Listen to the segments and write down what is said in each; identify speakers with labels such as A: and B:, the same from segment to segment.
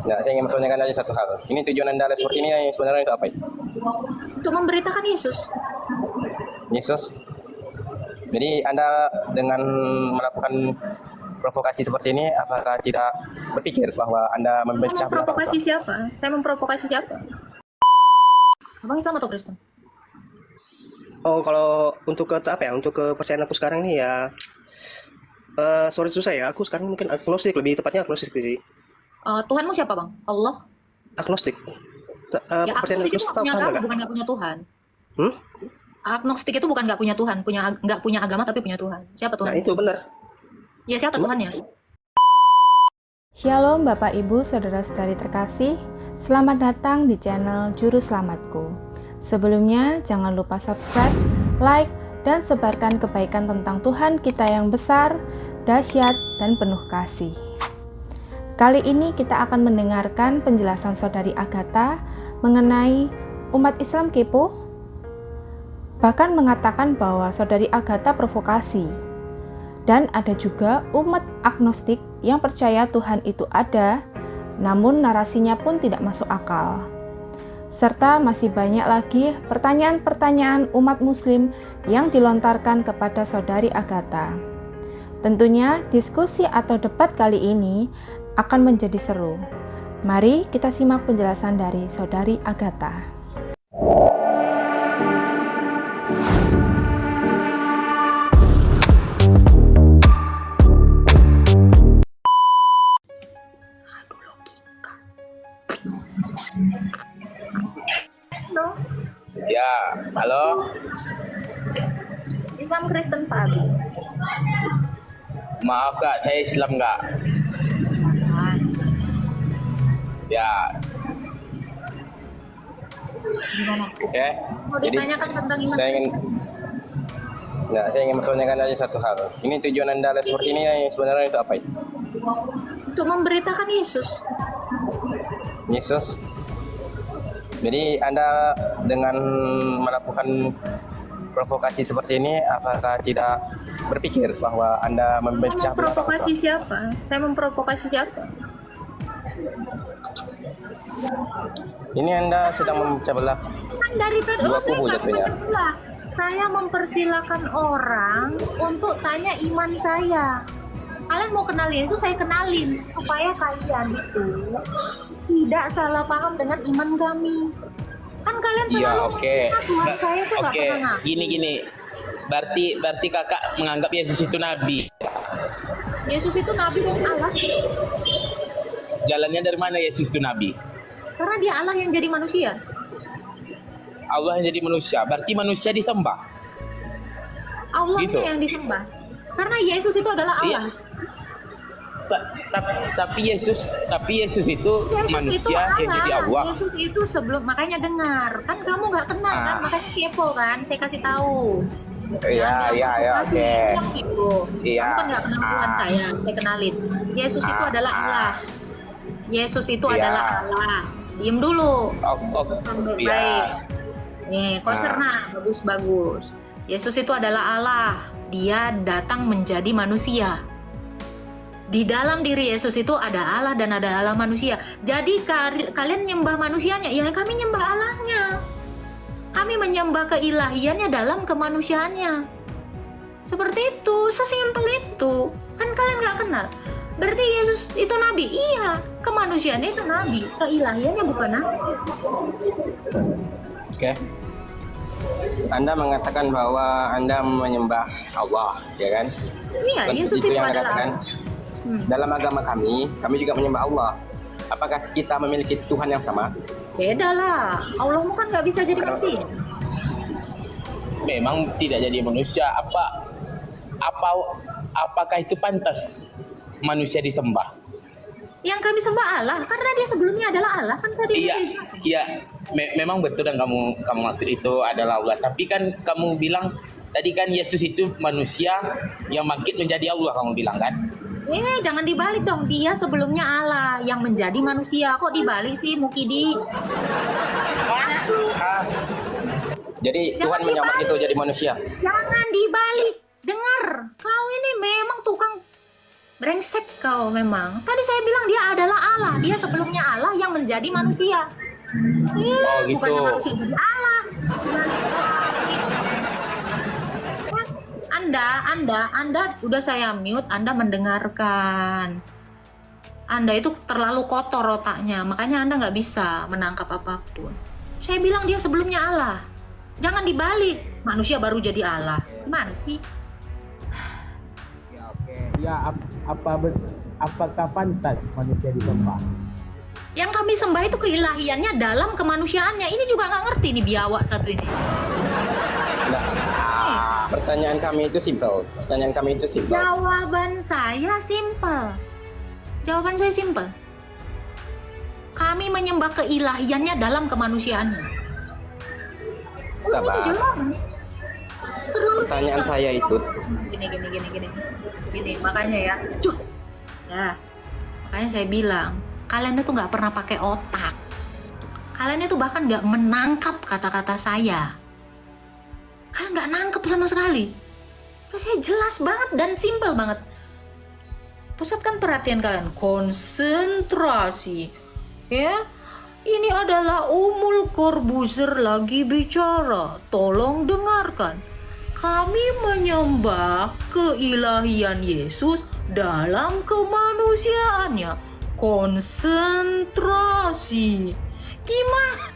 A: Nah, saya ingin bertanyakan aja satu hal. Ini tujuan Anda seperti ini sebenarnya itu apa?
B: Untuk memberitakan Yesus.
A: Yesus. Jadi Anda dengan melakukan provokasi seperti ini, apakah tidak berpikir bahwa Anda
B: Saya
A: memecah belah
B: memprovokasi
A: bangsa?
B: siapa? Saya memprovokasi siapa? Abang Islam atau Kristen?
C: Oh, kalau untuk ke apa ya? Untuk kepercayaan aku sekarang nih ya, sorry susah ya. Aku sekarang mungkin agnostik, lebih tepatnya agnostik sih.
B: Tuhanmu siapa, Bang? Allah?
C: Agnostik.
B: Ya,
C: Kepercayaan
B: agnostik itu
C: agnostik
B: nggak punya
C: apa
B: agama,
C: enggak?
B: bukan nggak punya Tuhan.
C: Hmm?
B: Agnostik itu bukan nggak punya Tuhan, nggak punya agama tapi punya Tuhan. Siapa
C: Nah,
B: Tuhan?
C: itu benar.
B: Ya, siapa
C: Cuma
B: Tuhannya?
D: Shalom Bapak Ibu Saudara-saudari terkasih, selamat datang di channel Juru Selamatku. Sebelumnya jangan lupa subscribe, like, dan sebarkan kebaikan tentang Tuhan kita yang besar, dahsyat, dan penuh kasih. Kali ini kita akan mendengarkan penjelasan Saudari Agatha mengenai umat Islam kepo, bahkan mengatakan bahwa Saudari Agatha provokasi. Dan ada juga umat agnostik yang percaya Tuhan itu ada, namun narasinya pun tidak masuk akal. Serta masih banyak lagi pertanyaan-pertanyaan umat muslim yang dilontarkan kepada Saudari Agatha. Tentunya diskusi atau debat kali ini akan menjadi seru. Mari kita simak penjelasan dari Saudari Agatha.
B: No,
A: Ya, halo.
B: Islam Kristen Pak Abi.
A: Maaf Kak, saya Islam Kak. Ya,
B: Gimana?
A: oke.
B: Mau
A: Jadi
B: ditanyakan tentang iman
A: saya ingin,
B: Kristen?
A: saya ingin bertanyakan aja satu hal. Ini tujuan Anda seperti ini sebenarnya itu apa?
B: Untuk memberitakan Yesus.
A: Yesus. Jadi Anda dengan melakukan provokasi seperti ini, apakah tidak berpikir bahwa Anda
B: Saya
A: memecah belah
B: memprovokasi
A: bangsa?
B: siapa? Saya memprovokasi siapa?
A: Ini Anda sedang memecah belah
B: Kan dari tadi
A: dua
B: saya
A: kubu
B: nggak
A: jatuhnya.
B: memecah belah. Saya mempersilahkan orang untuk tanya iman saya. Kalian mau kenal Yesus, saya kenalin supaya kalian itu tidak salah paham dengan iman kami. Kan kalian
E: Iya,
B: selalu
E: oke.
B: menghina Tuhan saya tuh nggak
E: Oke,
B: pernah ngaku.
E: gini. Berarti kakak menganggap Yesus itu nabi.
B: Yesus itu nabi dan Allah,
E: Jalannya dari mana Yesus itu nabi?
B: karena dia Allah yang jadi manusia.
E: Allah yang jadi manusia. Berarti manusia disembah.
B: Allahnya
E: Gitu.
B: yang disembah. Karena Yesus itu adalah Allah.
E: Iya. Tapi Yesus itu
B: Yesus
E: manusia
B: itu
E: yang jadi Allah.
B: Yesus itu sebelum, makanya dengar. Kan kamu nggak kenal kan, makanya kepo kan. Saya kasih tahu.
A: Iya,
B: Kasih
A: oke.
B: yang kepo.
A: Iya.
B: Kamu kan nggak kenal Tuhan saya kenalin. Yesus itu adalah Allah. Yesus itu
A: Iya.
B: adalah Allah. Diem dulu.
A: Iya.
B: Baik. Nih, konserna bagus. Yesus itu adalah Allah. Dia datang menjadi manusia. Di dalam diri Yesus itu ada Allah dan ada Allah manusia. Jadi kalian nyembah manusianya, ya kami nyembah Allahnya. Kami menyembah keilahiannya dalam kemanusiaannya. Seperti itu, sesimpel itu. Kan kalian nggak kenal. Berarti Yesus itu nabi? Iya. Kemanusiaannya itu nabi, keilahiannya bukan nabi.
A: Oke. Anda mengatakan bahwa Anda menyembah Allah, ya kan?
B: Iya, Yesus itu
A: yang Anda
B: adalah
A: katakan.
B: Allah.
A: Dalam agama kami juga menyembah Allah. Apakah kita memiliki Tuhan yang sama?
B: Beda lah. Allahmu kan nggak bisa jadi manusia.
E: Memang tidak jadi manusia. Apakah itu pantas manusia disembah?
B: Yang kami sembah Allah karena dia sebelumnya adalah Allah, kan tadi
E: Iya,
B: saya jelaskan.
E: iya. Memang betul yang kamu maksud itu adalah Allah. Tapi kan kamu bilang tadi kan Yesus itu manusia yang bangkit menjadi Allah, kamu bilang kan?
B: Jangan dibalik dong. Dia sebelumnya Allah yang menjadi manusia. Kok dibalik sih, Mukidi?
A: Jadi
B: Jangan
A: Tuhan menyamar
B: dibalik.
A: itu jadi manusia.
B: Jangan dibalik. Dengar, kau ini memang tukang Brengsek kau memang. Tadi saya bilang dia adalah Allah. Dia sebelumnya Allah yang menjadi manusia.
E: Oh, gitu.
B: Bukannya manusia jadi Allah. Anda udah saya mute, Anda mendengarkan. Anda itu terlalu kotor otaknya, makanya Anda nggak bisa menangkap apapun. Saya bilang dia sebelumnya Allah. Jangan dibalik. Manusia baru jadi Allah. Gimana sih?
E: Ya, oke. Ya, apakah pantas manusia disembah?
B: Yang kami sembah itu keilahiannya dalam kemanusiaannya. Ini juga nggak ngerti nih biawak satu ini.
A: Nah, pertanyaan kami itu simpel.
B: Jawaban saya simpel. Kami menyembah keilahiannya dalam kemanusiaannya.
A: Sabar.
B: Itu jawaban. Terlalu
A: Pertanyaan
B: simpel.
A: saya itu,
B: Gini, makanya ya. Makanya saya bilang, kalian itu nggak pernah pakai otak. Kalian itu bahkan nggak menangkap kata-kata saya. Kalian nggak nangkep sama sekali. Terus saya jelas banget dan simpel banget. Pusatkan perhatian kalian, konsentrasi. Ya, ini adalah Umul Corbuzier lagi bicara. Tolong dengarkan. Kami menyembah keilahian Yesus dalam kemanusiaannya. Konsentrasi. Gimana?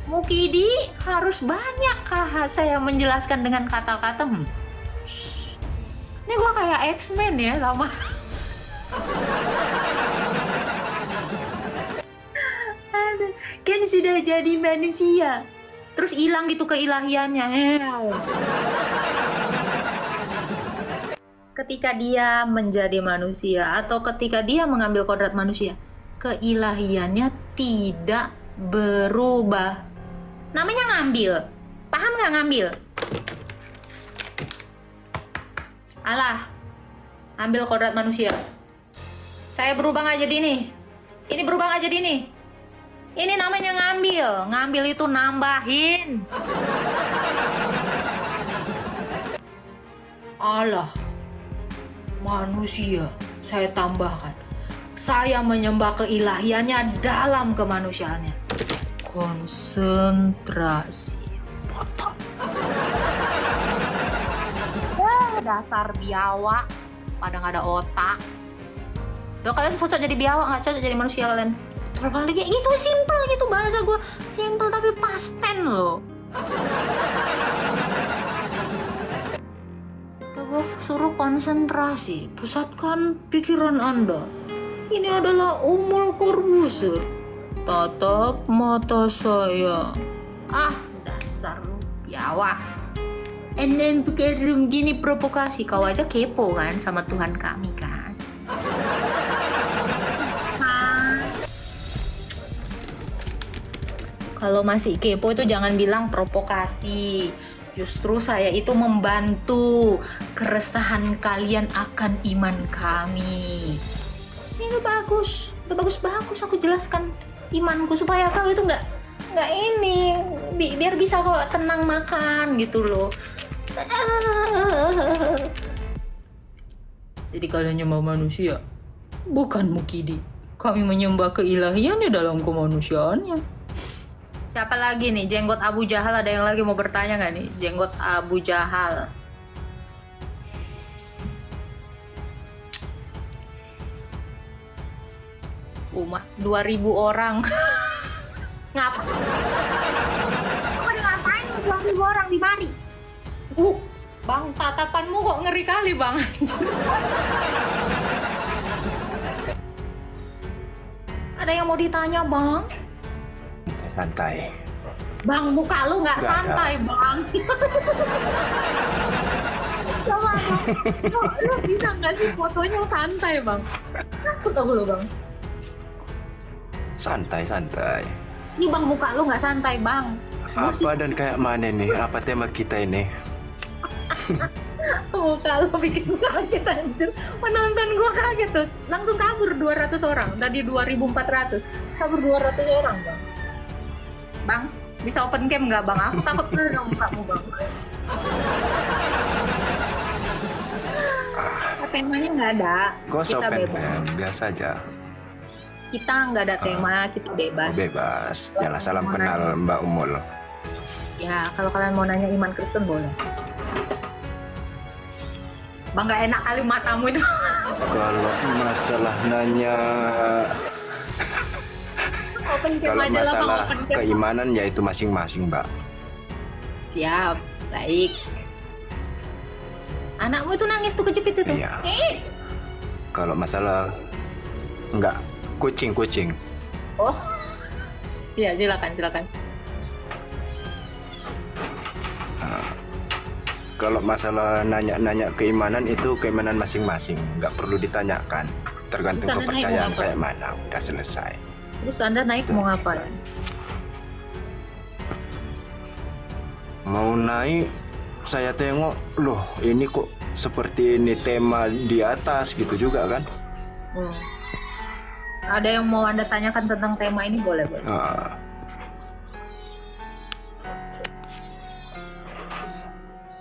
B: Mukidi harus banyakkah saya menjelaskan dengan kata-kata? Ini gua kayak X-Men ya lama. Aduh, kan sudah jadi manusia. Terus hilang gitu keilahiannya. Ketika dia menjadi manusia atau ketika dia mengambil kodrat manusia, keilahiannya tidak berubah. Namanya ngambil. Paham nggak ngambil? Allah, ambil kodrat manusia. Saya berubah nggak jadi ini. Ini berubah nggak jadi ini. Ini namanya ngambil. Ngambil itu nambahin. Allah, manusia, saya tambahkan. Saya menyembah keilahiannya dalam kemanusiaannya. Konsentrasi. Potong. Dasar biawak, pada nggak ada otak. Loh, kalian cocok jadi biawak, nggak cocok jadi manusia kalian. Terlalu kayak gitu, simple gitu bahasa gue. Simple tapi pasten loh. Udah gue suruh konsentrasi, pusatkan pikiran Anda. Ini adalah Umul Corbuzier. Tatap mata saya. Ah, dasar lu biawak. And then pakai room gini provokasi. Kau aja kepo kan sama Tuhan kami kan. Kalau masih kepo itu jangan bilang provokasi. Justru saya itu membantu keresahan kalian akan iman kami. Ini udah bagus aku jelaskan imanku supaya kau itu nggak ini biar bisa kau tenang makan gitu loh. Jadi kalian nyembah manusia, bukan Mukidi. Kami menyembah keilahiannya dalam kemanusiaannya. Siapa lagi nih? Jenggot Abu Jahal, ada yang lagi mau bertanya nggak nih? Jenggot Abu Jahal. Umat 2000 orang. Ngapa? Kau ngapain 2000 orang di mari? Bang, tatapanmu kok ngeri kali bang. Ada yang mau ditanya bang?
E: Santai.
B: Bang, muka lu nggak santai bang. Coba bang, lu bisa nggak sih fotonya santai bang? Takut aku lo bang.
F: Santai.
B: Ini bang, muka lu nggak santai bang.
F: Apa dan kayak mana nih? Apa tema kita ini?
B: Muka lu bikin kaget anjir. Penonton gua kaget terus. Langsung kabur 200 orang. Tadi 2400. Kabur 200 orang bang. Bang, bisa open cam nggak bang? Aku takut dulu dong mukamu bang. temanya nggak ada.
F: Ghost
B: Kita
F: open
B: bebas.
F: plan, biasa aja.
B: Kita nggak ada tema, kita bebas.
F: Bebas. Yalah, salam
B: Mau
F: kenal Mbak Umul.
B: Ya, kalau kalian mau nanya iman Kristen boleh. Bang, nggak enak kali matamu itu.
F: Kalau masalah nanya,
B: Open cam
F: kalau
B: aja lah bang,
F: masalah
B: open cam.
F: keimanan ya itu masing-masing, Mbak.
B: Siap, baik. Anakmu itu nangis tuh kejepit itu.
F: Iya. Kalau masalah enggak, kucing.
B: Oh, iya silakan.
F: Kalau masalah nanya-nanya keimanan itu keimanan masing-masing, nggak perlu ditanyakan. Tergantung
B: Terus Anda naik
F: kepercayaan
B: mau apa?
F: kayak mana, udah selesai.
B: Terus Anda naik mau ngapain?
F: Mau naik, saya tengok, loh ini kok seperti ini tema di atas gitu juga kan?
B: Ada yang mau Anda tanyakan tentang tema ini boleh?
F: Ah.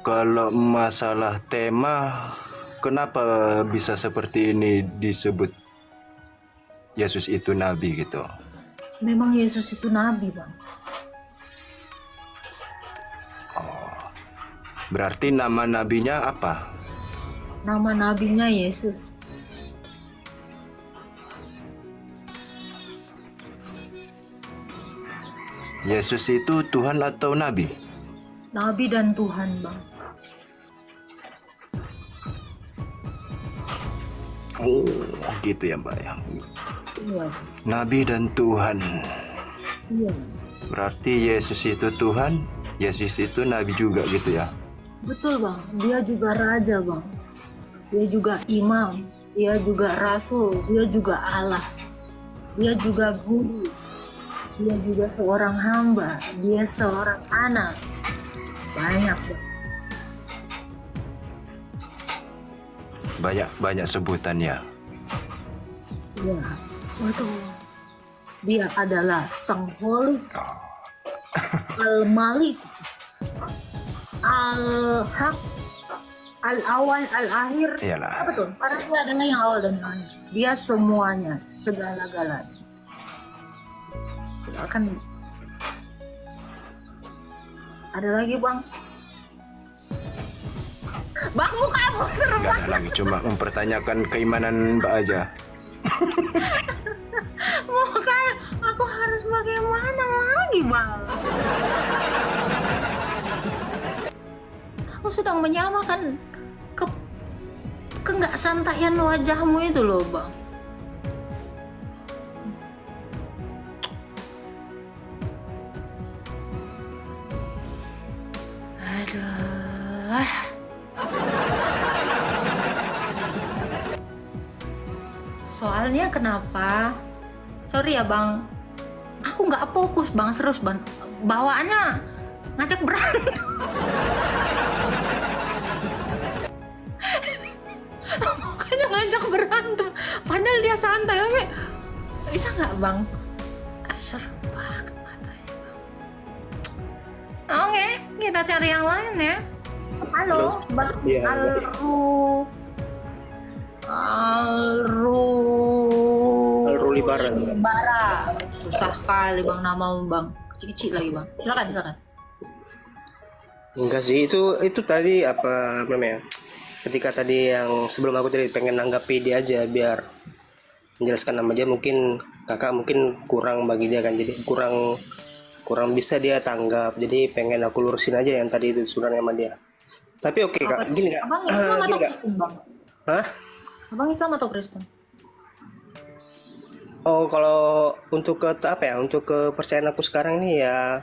F: Kalau masalah tema, kenapa bisa seperti ini disebut Yesus itu nabi gitu?
B: Memang Yesus itu nabi, Bang.
F: Berarti nama nabinya apa?
B: Nama nabinya Yesus.
F: Yesus itu Tuhan atau nabi?
B: Nabi dan Tuhan, Bang.
F: Oh, gitu ya, Mbak ya.
B: Iya,
F: Nabi dan Tuhan.
B: iya.
F: Berarti Yesus itu Tuhan, Yesus itu nabi juga gitu ya.
B: Betul, Bang. Dia juga raja, Bang. Dia juga imam. Dia juga rasul. Dia juga Allah. Dia juga guru. Dia juga seorang hamba. Dia seorang anak. Banyak, Bang.
F: Banyak sebutannya.
B: Ya, betul. Dia adalah Sang Holik, Al-Malik, Al-Haq, Al-Awal, Al-Akhir.
F: Iyalah.
B: Apa tuh? Karena dia adalah yang awal dan yang akhir. Dia semuanya, segala-galanya. Akan ada lagi, Bang. Bang, mukamu serem
F: Gak ada lagi, cuma mempertanyakan keimanan Mbak aja.
B: Makanya aku harus bagaimana lagi, Bang? Aku sedang menyamakan nggak santaian wajahmu itu loh, Bang. Aduh. Soalnya kenapa? Sorry ya, Bang. Aku nggak fokus, Bang. Serius, Bang. Bawaannya ngajak berantem. Makanya ngajak berantem. Padahal dia santai, tapi bisa nggak, Bang? Serem banget matanya, Bang. Oke, kita cari yang lain ya. Halo, Bang.
C: Iya, Alrulibaran.
B: Bara. Susah kali, Bang, namamu, Bang. Kecil-kecil lagi, Bang. Silakan.
C: Enggak sih, itu tadi apa namanya? Ketika tadi yang sebelum aku tadi pengen nanggapi dia aja biar menjelaskan nama dia, mungkin kakak mungkin kurang bagi dia kan, jadi kurang bisa dia tanggap, jadi pengen aku lurusin aja yang tadi itu sebenarnya sama dia. Tapi oke, Kak, gini Kak.
B: Abang Islam atau
C: Gini, Kak.
B: Kristen, Bang?
C: Hah?
B: Abang Islam atau Kristen?
C: Oh, kalau untuk untuk kepercayaan aku sekarang ini ya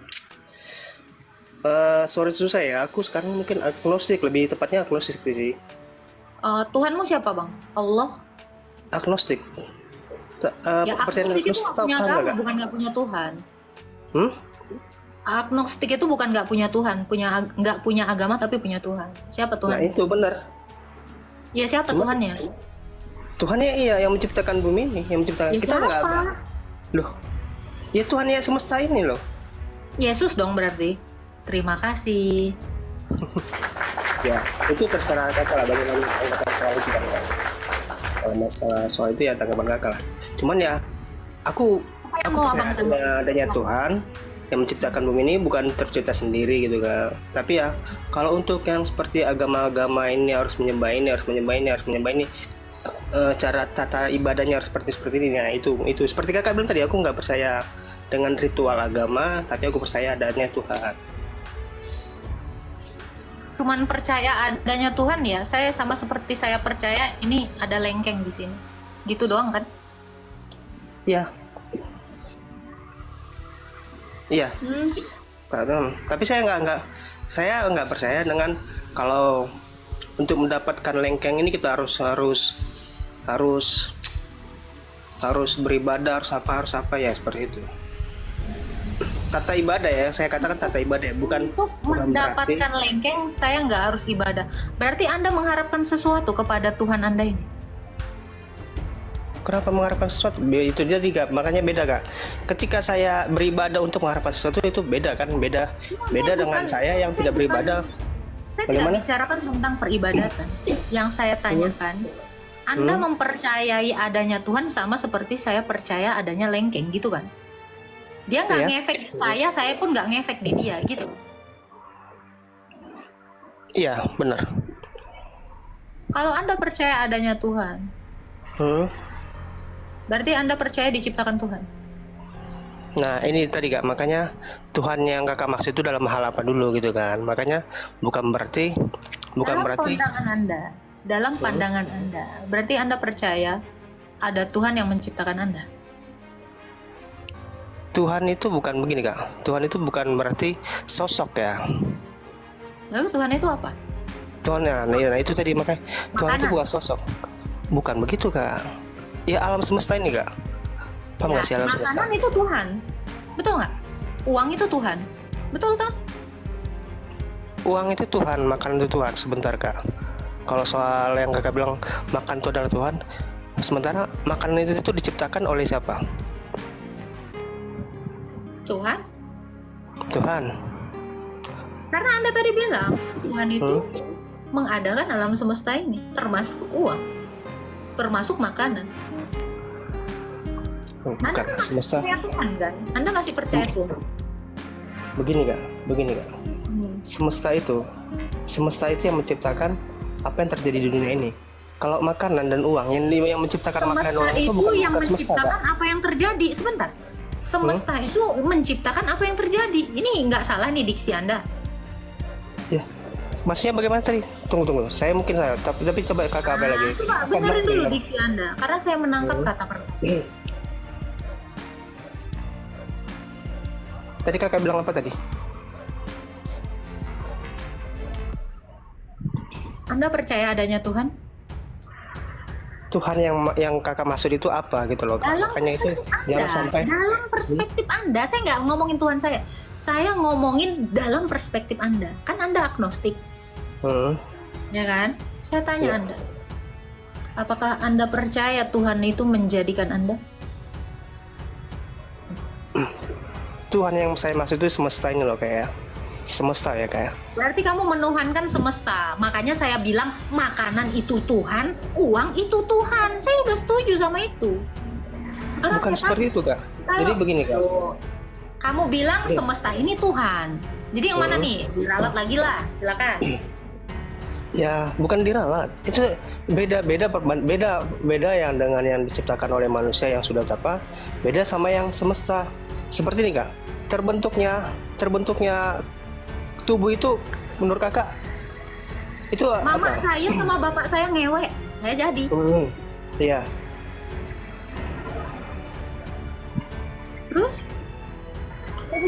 C: sorry susah ya. Aku sekarang mungkin agnostik, lebih tepatnya agnostik sih.
B: Tuhanmu siapa, Bang? Allah?
C: Agnostik.
B: Ya,
C: Percayaan
B: agnostik itu
C: agnostik
B: nggak
C: tahu
B: punya
C: kan
B: agama,
C: nggak?
B: bukan nggak punya Tuhan.
C: Hmm?
B: Agnostik itu bukan nggak punya Tuhan, nggak punya agama tapi punya Tuhan. Siapa
C: Nah
B: Tuhan?
C: itu benar.
B: Ya, siapa Tuhannya?
C: Tuhannya iya yang menciptakan bumi ini, yang menciptakan
B: Ya,
C: kita nggak ada.
B: siapa?
C: Loh, ya Tuhannya semesta ini loh.
B: Yesus dong berarti. Terima kasih.
C: Ya itu terserah kakak lah, bagaimana anggapan soal itu kan. Kalau masalah soal itu ya tanggapan kakak lah. Cuman ya aku
B: Apa yang mau abang
C: percaya adanya Tuhan yang menciptakan bumi ini bukan tercipta sendiri gitu kan. Tapi ya kalau untuk yang seperti agama-agama ini harus menyembah ini, harus menyembah ini, harus menyembah ini, cara tata ibadahnya harus seperti ini. Nah itu seperti kakak bilang tadi, aku nggak percaya dengan ritual agama, tapi aku percaya adanya Tuhan.
B: Cuman percaya adanya Tuhan ya, saya sama seperti saya percaya ini ada lengkeng di sini. Gitu doang kan?
C: Iya. Iya. Tapi saya nggak percaya dengan kalau untuk mendapatkan lengkeng ini kita harus beribadah, harus apa ya, seperti itu. Tata ibadah ya, saya katakan tata ibadah ya, bukan
B: Untuk mendapatkan lengkeng saya nggak harus ibadah. Berarti Anda mengharapkan sesuatu kepada Tuhan Anda ini.
C: Kenapa mengharapkan sesuatu? Itu dia tiga, makanya beda kak. Ketika saya beribadah untuk mengharapkan sesuatu itu beda kan, beda dengan saya yang tidak beribadah.
B: Saya
C: Bagaimana?
B: tidak bicarakan tentang peribadatan. Yang saya tanyakan, Anda mempercayai adanya Tuhan sama seperti saya percaya adanya lengkeng gitu kan? Dia nggak
C: Iya.
B: ngefek di saya pun nggak ngefek di dia gitu.
C: Iya benar.
B: Kalau Anda percaya adanya Tuhan, berarti Anda percaya diciptakan Tuhan.
C: Nah ini tadi kak, makanya Tuhan yang kakak maksud itu dalam hal apa dulu gitu kan. Makanya bukan berarti
B: Dalam pandangan Anda, berarti Anda percaya ada Tuhan yang menciptakan Anda.
C: Tuhan itu bukan begini kak. Tuhan itu bukan berarti sosok ya.
B: Lalu Tuhan itu apa?
C: Tuhan ya, nah itu tadi makanya Tuhan itu
B: Makanan.
C: bukan sosok. Bukan begitu kak. Ya alam semesta ini kak. Paham nggak sih alam semesta?
B: Makanan itu Tuhan, betul nggak? Uang itu Tuhan, betul toh?
C: Uang itu Tuhan, makan itu Tuhan. Sebentar kak. Kalau soal yang kakak bilang makan itu adalah Tuhan, sementara makanan itu diciptakan oleh siapa?
B: Tuhan.
C: Tuhan.
B: Karena Anda tadi bilang Tuhan itu mengadakan alam semesta ini, termasuk uang, termasuk makanan. Anda
C: Bukan
B: kan
C: semesta.
B: percaya Tuhan kan? Anda masih percaya Tuhan?
C: Begini kak. Semesta itu yang menciptakan apa yang terjadi di dunia ini. Kalau makanan dan uang yang menciptakan makanan dan uang itu bukan
B: yang
C: semesta
B: menciptakan
C: kak.
B: apa yang terjadi. Sebentar. Semesta itu menciptakan apa yang terjadi. Ini nggak salah nih diksi Anda.
C: Ya. Maksudnya bagaimana tadi? Tunggu. Saya mungkin salah. Tapi coba kakak apa lagi?
B: Coba benerin dulu diksi Anda, karena saya menangkap kata per.
C: Tadi kakak bilang apa tadi?
B: Anda percaya adanya Tuhan?
C: Tuhan yang kakak maksud itu apa gitu loh.
B: Dalam
C: Makanya itu
B: perspektif
C: jangan
B: Anda,
C: sampai
B: dalam perspektif Anda, saya nggak ngomongin Tuhan saya. Saya ngomongin dalam perspektif Anda. Kan Anda agnostik, ya kan? Saya tanya
C: Ya.
B: Anda, apakah Anda percaya Tuhan itu menjadikan Anda?
C: Tuhan yang saya maksud itu semesta ini loh kayak semesta ya kayak.
B: Berarti kamu menuhankan semesta. Makanya saya bilang makanan itu Tuhan, uang itu Tuhan. Saya udah setuju sama itu. Karena
C: Bukan
B: saya
C: seperti itu kak. Jadi begini kak.
B: Loh, kamu bilang semesta ini Tuhan. Jadi yang mana nih? Diralat lagi lah, silakan.
C: Ya bukan diralat. Itu beda yang dengan yang diciptakan oleh manusia yang sudah apa? Beda sama yang semesta. Seperti ini kak. Terbentuknya tubuh itu menurut kakak itu
B: Mama
C: apa?
B: saya sama bapak saya ngewe, saya jadi.
C: Iya.
B: Terus?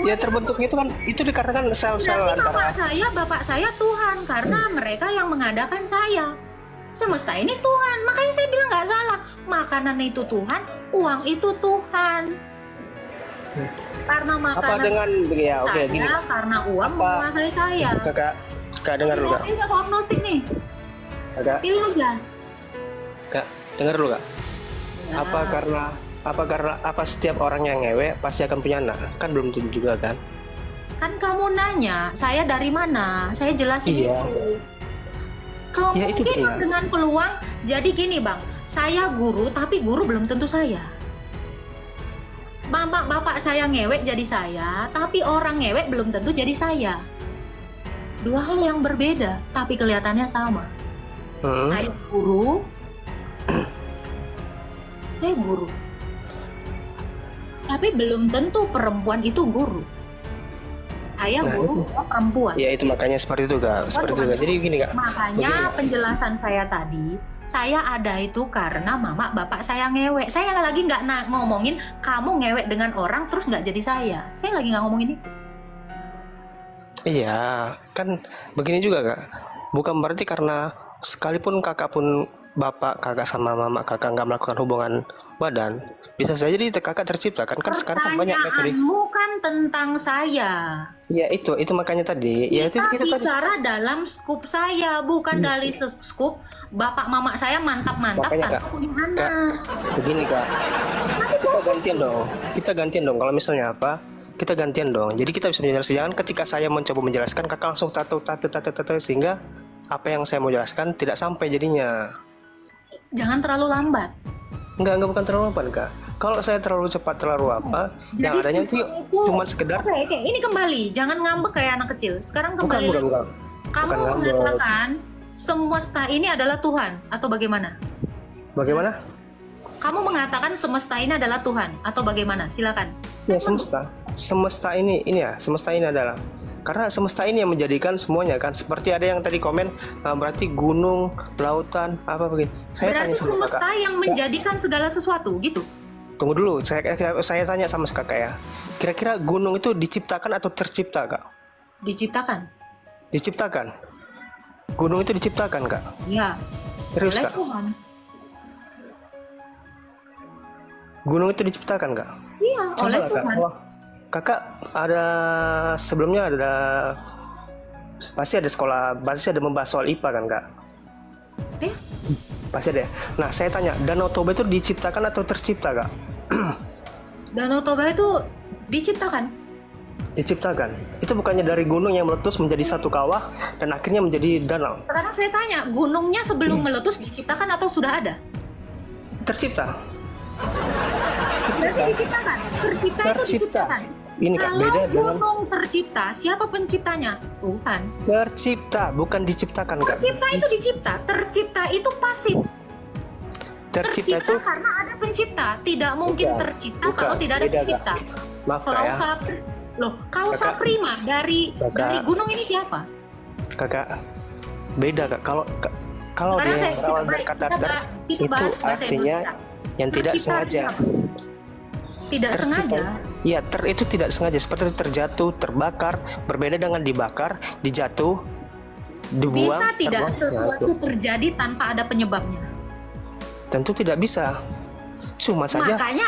C: Ya terbentuknya itu kan itu dikarenakan sel-sel
B: Berarti
C: antara
B: bapak saya Tuhan karena mereka yang mengadakan saya. Semesta ini Tuhan, makanya saya bilang nggak salah. Makanan itu Tuhan, uang itu Tuhan. Karena
C: apa
B: makanan
C: dengan ya oke
B: saya,
C: gini.
B: karena uang
C: Apa-
B: menguasai saya.
C: Kak dengar dulu kak.
B: Ini satu agnostik nih,
C: Kak,
B: pilih aja.
C: Kak, dengar dulu kak.
B: Ya.
C: Apa karena setiap orang yang ngewe pasti akan punya anak? Kan belum tentu juga kan?
B: Kan kamu nanya, saya dari mana? Saya jelasin
C: Iya.
B: itu.
C: Ya, itu
B: Kemungkinan
C: dia.
B: dengan peluang, jadi gini bang, saya guru tapi guru belum tentu saya. Mama bapak saya ngewek jadi saya, tapi orang ngewek belum tentu jadi saya. Dua hal yang berbeda, tapi kelihatannya sama. Saya guru, saya guru. Tapi belum tentu perempuan itu guru. Saya
C: Nah,
B: guru, dia perempuan.
C: Ya itu makanya seperti itu kak, seperti itu kak. Jadi gini kak,
B: Makanya penjelasan saya tadi, saya ada itu karena mama bapak saya ngewek. Saya lagi nggak ngomongin kamu ngewek dengan orang terus nggak jadi saya. Saya lagi nggak ngomongin itu.
C: iya kan begini juga kak. Bukan berarti karena sekalipun kakak pun bapak kakak sama mama kakak nggak melakukan hubungan badan, bisa saja jadi kakak tercipta kan sekarang kan banyak metode.
B: Pertanyaanmu kan tentang saya.
C: Ya itu makanya tadi. Ya itu
B: Kita
C: kita tadi.
B: bicara dalam skup saya, bukan dari skup bapak mama saya mantap-mantap
C: Makanya,
B: tanpa
C: Kak.
B: punya
C: Kak,
B: anak.
C: begini kak. Kita gantian dong. Kalau misalnya apa? Kita gantian dong. Jadi kita bisa menjelaskan. Jangan ketika saya mencoba menjelaskan, kakak langsung tato sehingga apa yang saya mau jelaskan tidak sampai jadinya.
B: Jangan terlalu lambat.
C: Enggak bukan terlalu lambat kak. Kalau saya terlalu cepat terlalu apa, yang
B: Jadi
C: adanya itu cuma sekedar.
B: Oke, ini kembali. Jangan ngambek kayak anak kecil. Sekarang
C: Bukan.
B: kembali. Kamu
C: Bukan ngambek.
B: mengatakan semesta ini adalah Tuhan atau bagaimana?
C: Bagaimana?
B: Kamu mengatakan semesta ini adalah Tuhan atau bagaimana? Silakan.
C: Ya semesta ini adalah karena semesta ini yang menjadikan semuanya kan. Seperti ada yang tadi komen, berarti gunung, lautan, apa begini. Saya
B: Berarti
C: tanya sama
B: semesta
C: kakak.
B: yang menjadikan segala sesuatu gitu.
C: Tunggu dulu, saya tanya sama kakak ya. Kira-kira gunung itu diciptakan atau tercipta kak?
B: Diciptakan.
C: Diciptakan. Gunung itu diciptakan kak?
B: Ya.
C: Serius
B: Oleh
C: kak?
B: Tuhan.
C: Gunung itu diciptakan kak?
B: Iya, oleh
C: Coba kak.
B: Tuhan.
C: Wah, kakak ada sebelumnya ada pasti ada sekolah, pasti ada membahas soal IPA kan kak?
B: Eh,
C: Pasti ada. Nah saya tanya, Danau Toba itu diciptakan atau tercipta kak?
B: Danau Toba itu diciptakan.
C: Diciptakan. Itu bukannya dari gunung yang meletus menjadi satu kawah dan akhirnya menjadi danau?
B: Sekarang saya tanya, gunungnya sebelum meletus diciptakan atau sudah ada?
C: Tercipta.
B: Berarti diciptakan. Tercipta itu
C: Tercipta.
B: diciptakan.
C: Ini kak
B: Kalau
C: beda dengan
B: gunung tercipta, siapa penciptanya? Tuhan.
C: tercipta, bukan diciptakan kak.
B: Tercipta itu dicipta. Tercipta itu pasif.
C: Tercipta itu
B: karena ada pencipta. Tidak mungkin
C: Bukan.
B: tercipta
C: Bukan.
B: kalau tidak ada
C: Beda, Kak.
B: pencipta.
C: maaf kak ya,
B: Kausa
C: Kakak.
B: prima dari
C: Kakak.
B: gunung ini siapa?
C: kakak. Beda kak. Kalau
B: Sekarang
C: dia yang berawal dari kata ter,
B: kita
C: itu
B: bahas bahasa
C: artinya
B: Indonesia.
C: yang tidak
B: Tercipta
C: sengaja.
B: artinya tidak
C: Tercipta.
B: sengaja.
C: Iya, itu tidak sengaja, seperti terjatuh, terbakar, berbeda dengan dibakar, dijatuh, dibuang.
B: Bisa tidak
C: terbuang.
B: sesuatu
C: Nah,
B: terjadi tanpa ada penyebabnya?
C: tentu tidak bisa. Cuma saja
B: Makanya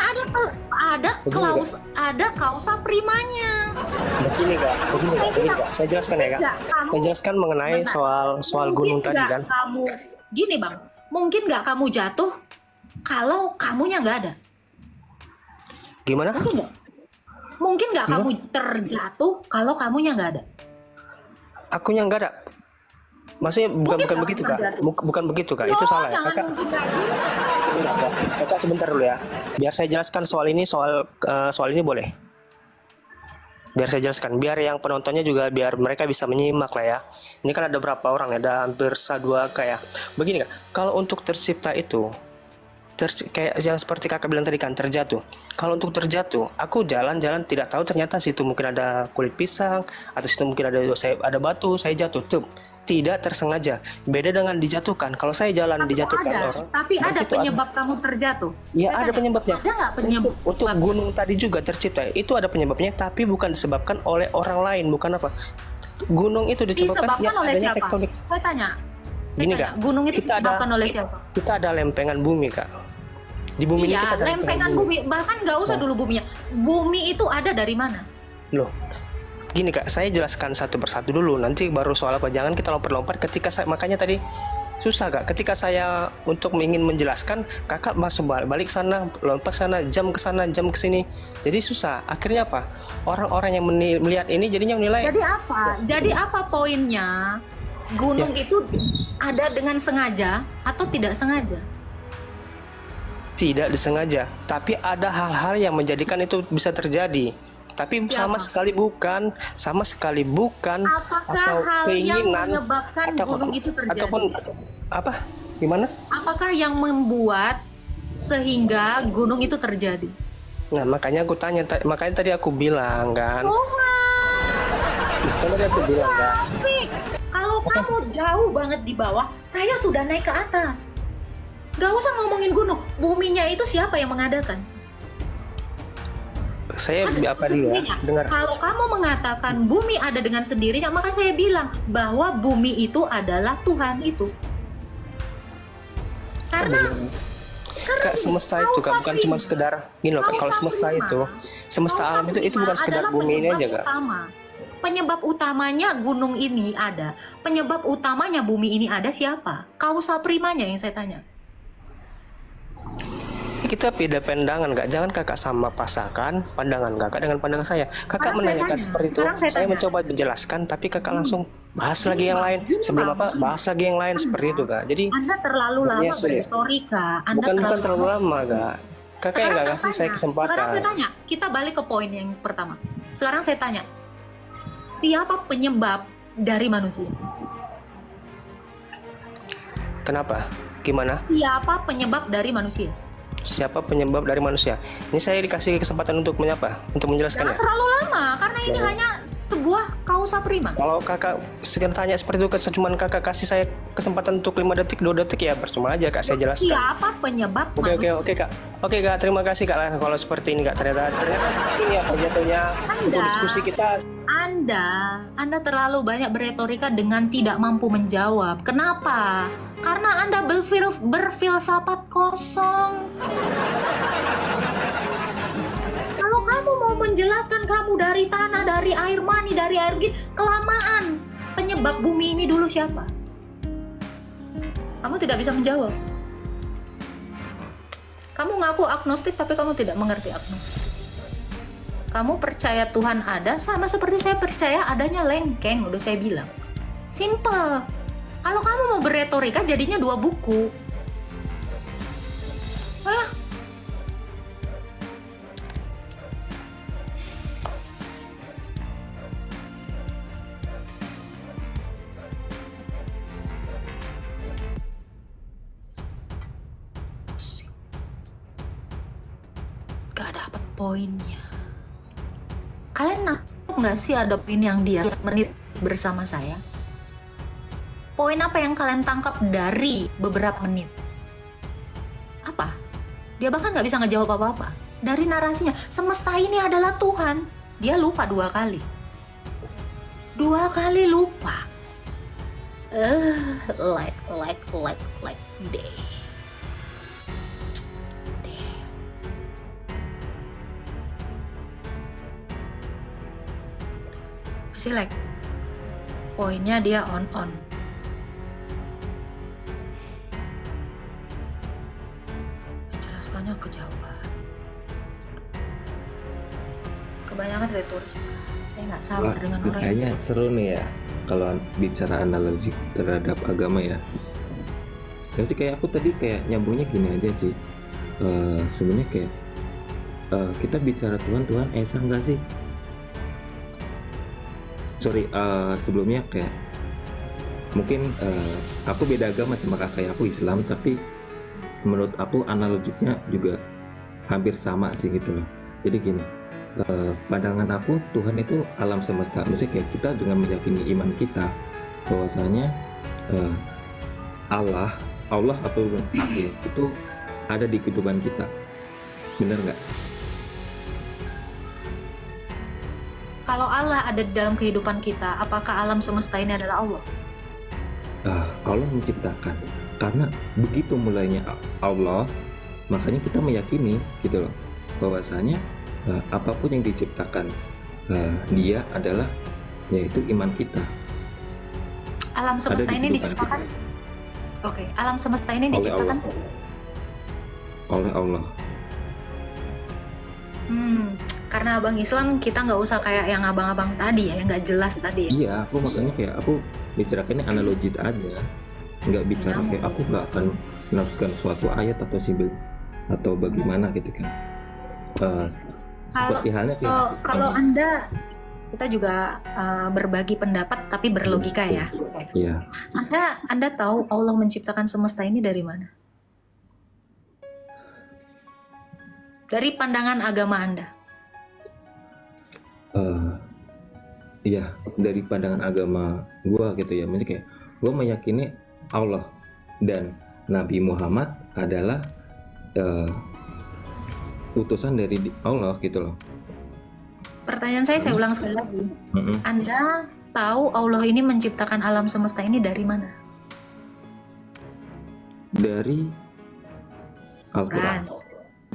B: ada kausa primanya.
C: begini kak. Saya jelaskan ya kak.
B: Enggak, kamu-
C: Saya jelaskan mengenai
B: Sebentar.
C: soal
B: Mungkin
C: gunung tadi
B: nggak
C: kan.
B: Kamu gini bang, mungkin nggak kamu jatuh kalau kamunya nggak ada.
C: Gimana?
B: Mungkin nggak? Mungkin nggak kamu terjatuh kalau kamunya nggak ada.
C: Akunya nggak ada. Maksudnya bukan
B: nggak
C: begitu
B: pernah
C: kak.
B: jatuh.
C: Bukan begitu kak. Itu
B: Loh,
C: salah ya
B: jangan
C: kakak.
B: mungkin kayak gitu.
C: Sebentar, Kak. Kakak sebentar dulu ya. Biar saya jelaskan soal ini boleh. Biar saya jelaskan. Biar yang penontonnya juga biar mereka bisa menyimak lah ya. Ini kan ada berapa orang ya? Ada hampir 2 kayak. Begini kak. Kalau untuk tercipta itu kayak yang seperti kakak bilang tadi kan terjatuh. Kalau untuk terjatuh, aku jalan-jalan tidak tahu ternyata situ mungkin ada kulit pisang atau situ mungkin ada batu, saya jatuh. Tuh, tidak tersengaja. Beda dengan dijatuhkan. Kalau saya jalan dijatuhkan orang,
B: Tapi ada
C: itu
B: penyebab kamu terjatuh.
C: Ya,
B: Saya
C: ada
B: tanya,
C: penyebabnya.
B: Ada nggak penyebab?
C: Untuk gunung tadi juga tercipta. Itu ada penyebabnya, tapi bukan disebabkan oleh orang lain, bukan apa. Gunung itu disebabkan
B: oleh
C: adanya
B: siapa?
C: tektonik.
B: Saya tanya.
C: Gini,
B: Saya tanya,
C: Kak.
B: gunung itu
C: Kita
B: disebabkan oleh siapa?
C: Kita ada lempengan bumi, Kak. Di bumi ini kita
B: Iya,
C: ada
B: lempengan bumi. Bahkan nggak usah
C: Nah.
B: dulu buminya. Bumi itu ada dari mana?
C: Loh. Gini, Kak, saya jelaskan satu persatu dulu, nanti baru soal apa. Jangan kita lompat-lompat ketika makanya tadi susah, Kak. Ketika saya untuk ingin menjelaskan, Kakak masuk balik sana, lompat sana, jam ke sana, jam ke sini. Jadi susah. Akhirnya apa? Orang-orang yang melihat ini jadinya menilai
B: Jadi apa? Jadi apa poinnya? Gunung itu ada dengan sengaja atau tidak sengaja?
C: Tidak disengaja, tapi ada hal-hal yang menjadikan itu bisa terjadi. Tapi sama sekali bukan
B: Apakah
C: atau
B: hal yang
C: keinginan
B: menyebabkan gunung itu terjadi?
C: ataupun apa? Gimana?
B: Apakah yang membuat sehingga gunung itu terjadi?
C: Nah, makanya aku tanya, makanya tadi aku bilang kan. Tadi aku bilang kan.
B: Fix. Kalau kamu jauh banget di bawah, saya sudah naik ke atas. Gak usah ngomongin gunung, buminya itu siapa yang mengadakan?
C: Saya apa dulu ya? Dengar.
B: Kalau kamu mengatakan bumi ada dengan sendirinya, maka saya bilang bahwa bumi itu adalah Tuhan itu. Karena
C: Kak, semesta itu Kak bukan cuma sekedar gini loh Kak, kalau semesta itu, semesta alam itu bukan sekedar bumi ini aja Kak.
B: Penyebab utamanya gunung ini ada. Penyebab utamanya bumi ini ada siapa? Kausa primanya yang saya tanya.
C: Kita beda pandangan Kak, jangan Kakak sama pasakan pandangan Kakak dengan pandangan saya. Kakak
B: Sekarang
C: menanyakan
B: saya
C: seperti itu,
B: tanya. Sekarang saya
C: saya
B: tanya.
C: mencoba menjelaskan, tapi Kakak langsung bahas lagi yang lain. Sebelum apa? Bahas lagi yang lain seperti itu Kak. Jadi
B: Anda terlalu lama
C: ya, sulit.
B: berretorika. Anda
C: bukan terlalu lama Kak. Kakak yang nggak kasih saya
B: Sekarang saya
C: kesempatan.
B: tanya, kita balik ke poin yang pertama. Sekarang saya tanya, siapa penyebab dari manusia?
C: Kenapa? Gimana?
B: Siapa penyebab dari manusia?
C: Siapa penyebab dari manusia? Ini saya dikasih kesempatan untuk menyapa, untuk menjelaskannya.
B: Jangan terlalu lama, karena ini hanya sebuah kausa prima.
C: Kalau kakak sekian tanya seperti itu, cuman kakak kasih saya kesempatan untuk 5 detik, 2 detik ya percuma aja kak saya jelaskan.
B: Siapa penyebab
C: Oke
B: manusia?
C: kak. Oke kak, terima kasih kak lah kalau seperti ini kak. Ternyata seperti ini apa jatuhnya untuk diskusi kita.
B: Anda terlalu banyak berretorika dengan tidak mampu menjawab. Kenapa? Karena Anda berfilsafat kosong. Kalau kamu mau menjelaskan kamu dari tanah, dari air mani, dari air gini, kelamaan. Penyebab bumi ini dulu siapa? Kamu tidak bisa menjawab. Kamu ngaku agnostik, tapi kamu tidak mengerti agnostik. Kamu percaya Tuhan ada, sama seperti saya percaya adanya lengkeng, udah saya bilang. Simple. Kalau kamu mau berretorika, jadinya 2 buku. Hah? Gak dapet poinnya. Kalian nangkep nggak sih ada poin yang dia menit bersama saya? Poin apa yang kalian tangkap dari beberapa menit? Apa? Dia bahkan nggak bisa ngejawab apa-apa. Dari narasinya, semesta ini adalah Tuhan. Dia lupa 2 kali. 2 kali lupa. Like day. Masih like. Poinnya dia on. Menjelaskannya kejauhan. Kebanyakan retorik. Saya nggak sabar dengan orang
G: Kayaknya seru nih ya kalau bicara analogi terhadap agama ya. Jadi kayak aku tadi kayak nyambungnya gini aja sih. Sebenarnya kayak kita bicara Tuhan Esa enggak sih? Sebelumnya kayak mungkin aku beda agama sama kakak aku Islam, tapi menurut aku analoginya juga hampir sama sih gitu loh. Jadi gini, pandangan aku Tuhan itu alam semesta. Maksudnya kayak kita dengan meyakini iman kita bahwasanya Allah atau akhir itu ada di kehidupan kita. Bener nggak?
B: Kalau Allah ada di dalam kehidupan kita, apakah alam semesta ini adalah Allah?
G: Allah menciptakan. Karena begitu mulainya Allah, makanya kita meyakini gitu loh, bahwasanya apapun yang diciptakan dia adalah yaitu iman kita.
B: Alam semesta
G: Ada di
B: ini
G: kehidupan
B: diciptakan.
G: kita.
B: Oke, alam semesta ini
G: Oleh
B: diciptakan.
G: Oleh Allah.
B: Karena abang Islam kita nggak usah kayak yang abang-abang tadi ya, yang nggak jelas tadi ya.
G: Iya, aku makanya kayak aku bicarakannya analogi aja. nggak bicara kayak aku nggak akan menafsirkan suatu ayat atau simbol atau bagaimana gitu kan. Seperti halnya kayak
B: Kalau Anda, kita juga berbagi pendapat tapi berlogika ya.
G: Iya.
B: Anda tahu Allah menciptakan semesta ini dari mana? Dari pandangan agama Anda.
G: Iya, dari pandangan agama gua gitu ya. Maksudnya kayak gua meyakini Allah dan Nabi Muhammad adalah utusan dari Allah gitu loh.
B: Pertanyaan saya ulang sekali lagi. Anda tahu Allah ini menciptakan alam semesta ini dari mana?
G: Dari Al-Quran.
B: Quran.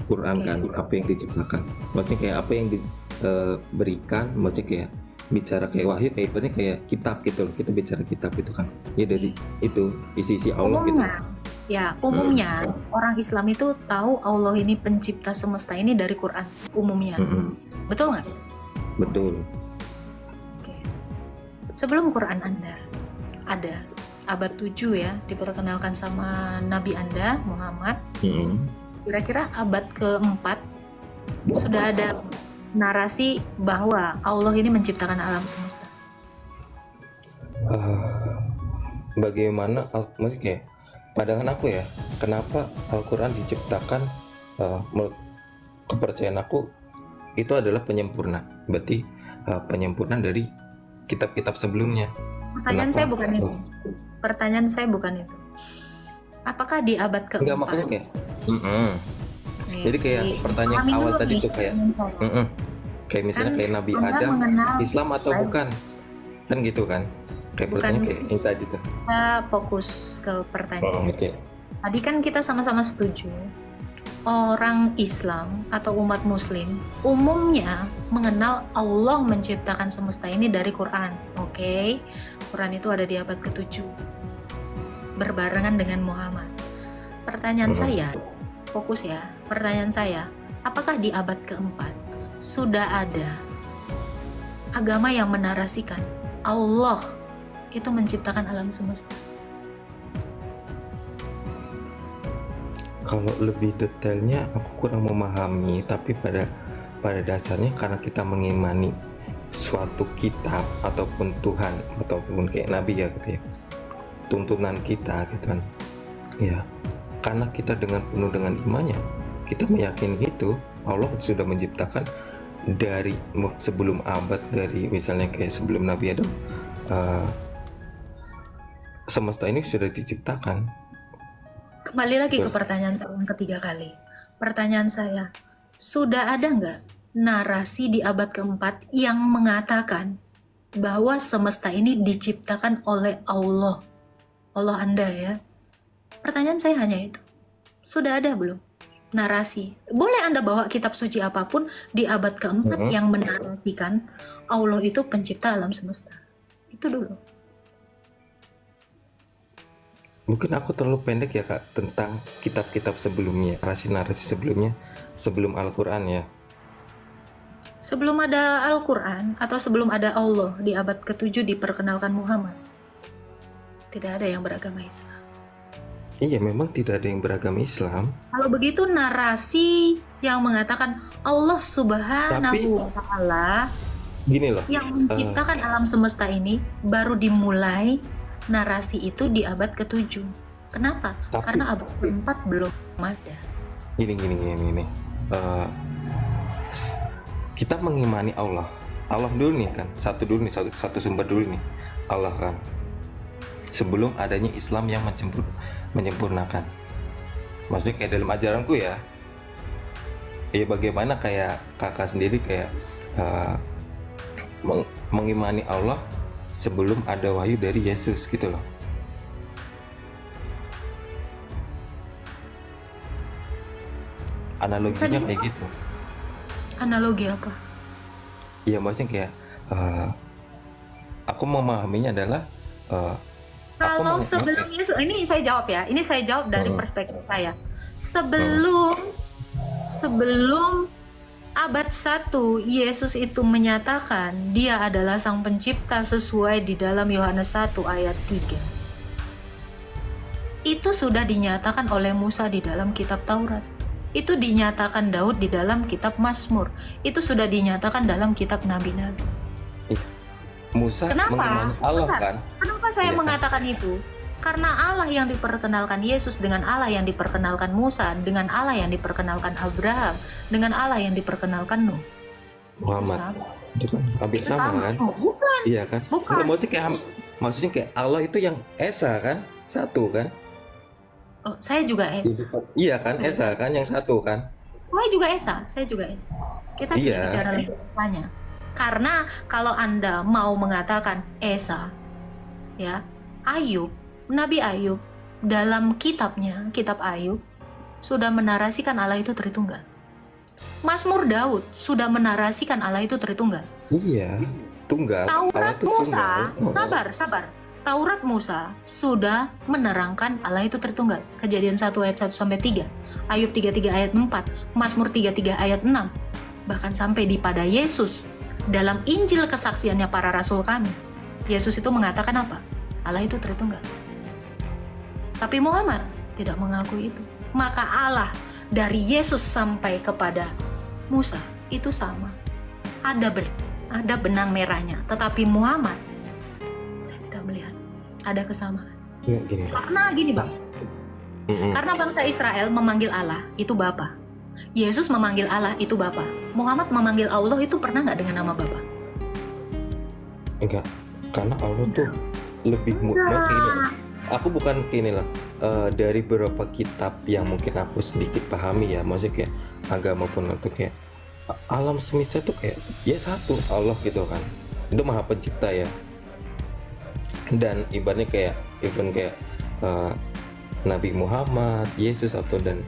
G: Quran kan, apa yang diciptakan. Maksudnya kayak apa yang diberikan, maksudnya kayak bicara kayak wahyu, kayak ibaratnya kayak kitab gitu loh. Kita bicara kitab itu kan. Ya dari itu isi-isi Allah gitu.
B: Umumnya orang Islam itu tahu Allah ini pencipta semesta ini dari Quran umumnya. Betul nggak?
G: Betul.
B: Oke. Sebelum Quran Anda ada abad 7 ya, diperkenalkan sama Nabi Anda Muhammad. Kira-kira abad keempat sudah ada narasi bahwa Allah ini menciptakan alam semesta.
G: Bagaimana maksudnya kayak pandangan aku ya, kenapa Al-Quran diciptakan, menurut kepercayaan aku itu adalah penyempurna, berarti penyempurna dari kitab-kitab sebelumnya.
B: Pertanyaan saya bukan itu. Apakah di abad keempat?
G: Enggak, makanya kayak jadi kayak pertanyaan awal tadi tuh kayak kayak misalnya kayak Nabi Adam Islam atau bukan, kan gitu kan, kayak pertanyaan kayak ini tadi tuh.
B: Kita fokus ke pertanyaan. Tadi kan kita sama-sama setuju orang Islam atau umat Muslim umumnya mengenal Allah menciptakan semesta ini dari Quran. Quran itu ada di abad ke-7 berbarengan dengan Muhammad. Pertanyaan saya, fokus ya. Pertanyaan saya, apakah di abad keempat sudah ada agama yang menarasikan Allah itu menciptakan alam semesta?
G: Kalau lebih detailnya aku kurang memahami, tapi pada dasarnya karena kita mengimani suatu kitab ataupun Tuhan ataupun kayak Nabi ya gitu ya, tuntunan kita gitu kan ya, karena kita dengan penuh dengan imannya kita meyakini itu Allah sudah menciptakan dari sebelum abad, dari misalnya kayak sebelum Nabi Adam, semesta ini sudah diciptakan.
B: Kembali lagi ke pertanyaan saya yang ketiga kali. Pertanyaan saya, sudah ada nggak narasi di abad keempat yang mengatakan bahwa semesta ini diciptakan oleh Allah? Allah Anda ya. Pertanyaan saya hanya itu. Sudah ada belum narasi? Boleh Anda bawa kitab suci apapun di abad keempat yang menarasikan Allah itu pencipta alam semesta. Itu dulu.
G: Mungkin aku terlalu pendek ya Kak tentang kitab-kitab sebelumnya, narasi-narasi sebelumnya, sebelum Al-Quran ya.
B: Sebelum ada Al-Quran atau sebelum ada Allah di abad ke-7 diperkenalkan Muhammad, tidak ada yang beragama Islam.
G: Iya, memang tidak ada yang beragama Islam.
B: Kalau begitu narasi yang mengatakan Allah Subhanahu wa Ta'ala
G: gini loh,
B: yang menciptakan alam semesta ini baru dimulai narasi itu di abad ke-7. Kenapa? Karena abad ke-4 belum ada.
G: Gini. Kita mengimani Allah dulu nih kan, satu sumber dulu nih, Allah kan. Sebelum adanya Islam yang menyempurnakan. Maksudnya kayak dalam ajaranku ya. Ya bagaimana kayak kakak sendiri kayak mengimani Allah sebelum ada wahyu dari Yesus gitu loh. Analoginya kayak gitu.
B: Analogi apa?
G: Iya, maksudnya kayak aku memahaminya adalah
B: kalau sebelum Yesus, ini saya jawab ya. Ini saya jawab dari perspektif saya. Sebelum abad 1 Yesus itu menyatakan dia adalah sang pencipta sesuai di dalam Yohanes 1 ayat 3. itu sudah dinyatakan oleh Musa di dalam kitab Taurat. Itu dinyatakan Daud di dalam kitab Mazmur. Itu sudah dinyatakan dalam kitab nabi-nabi.
G: Musa
B: Kenapa?
G: mengimani Allah
B: Bentar.
G: kan?
B: Kenapa saya
G: Iya kan?
B: mengatakan itu? Karena Allah yang diperkenalkan Yesus dengan Allah yang diperkenalkan Musa, dengan Allah yang diperkenalkan Abraham, dengan Allah yang diperkenalkan Nuh.
G: Muhammad. Itu kan hampir
B: Itu
G: sama kan?
B: Oh, bukan.
G: Iya kan?
B: Bukan.
G: Enggak, maksudnya kayak Allah itu yang esa kan? Satu kan?
B: Oh, saya juga Esa.
G: Iya kan? Esa kan yang satu kan?
B: Saya juga Esa. Saya juga Esa. Kita tidak
G: Iya.
B: bicara lebih banyak. Karena kalau Anda mau mengatakan Esa, ya, Nabi Ayub dalam kitabnya, kitab Ayub, sudah menarasikan Allah itu Tritunggal. Mazmur Daud sudah menarasikan Allah itu Tritunggal.
G: Iya. Tunggal. Allah
B: Taurat
G: itu
B: Musa,
G: tunggal.
B: sabar. Taurat Musa sudah menerangkan Allah itu Tritunggal. Kejadian 1 ayat 1 sampai 3, Ayub 33 ayat 4, Mazmur 33 ayat 6. Bahkan sampai pada Yesus dalam Injil kesaksiannya para rasul kami. Yesus itu mengatakan apa? Allah itu Tritunggal. Tapi Muhammad tidak mengakui itu. Maka Allah dari Yesus sampai kepada Musa itu sama. Ada benang merahnya. Tetapi Muhammad, saya tidak melihat ada kesamaan.
G: Nggak, gini.
B: Karena gini bang, karena bangsa Israel memanggil Allah itu Bapa. Yesus memanggil Allah itu Bapa. Muhammad memanggil Allah itu pernah nggak dengan nama Bapa?
G: Enggak. Karena Allah tuh lebih mudah gini. Aku bukan gini lah. Dari beberapa kitab yang mungkin aku sedikit pahami ya, maksudnya kayak agama pun itu kayak alam semesta tuh kayak ya satu Allah gitu kan. Itu Maha Pencipta ya. Dan ibaratnya kayak even kayak Nabi Muhammad, Yesus atau dan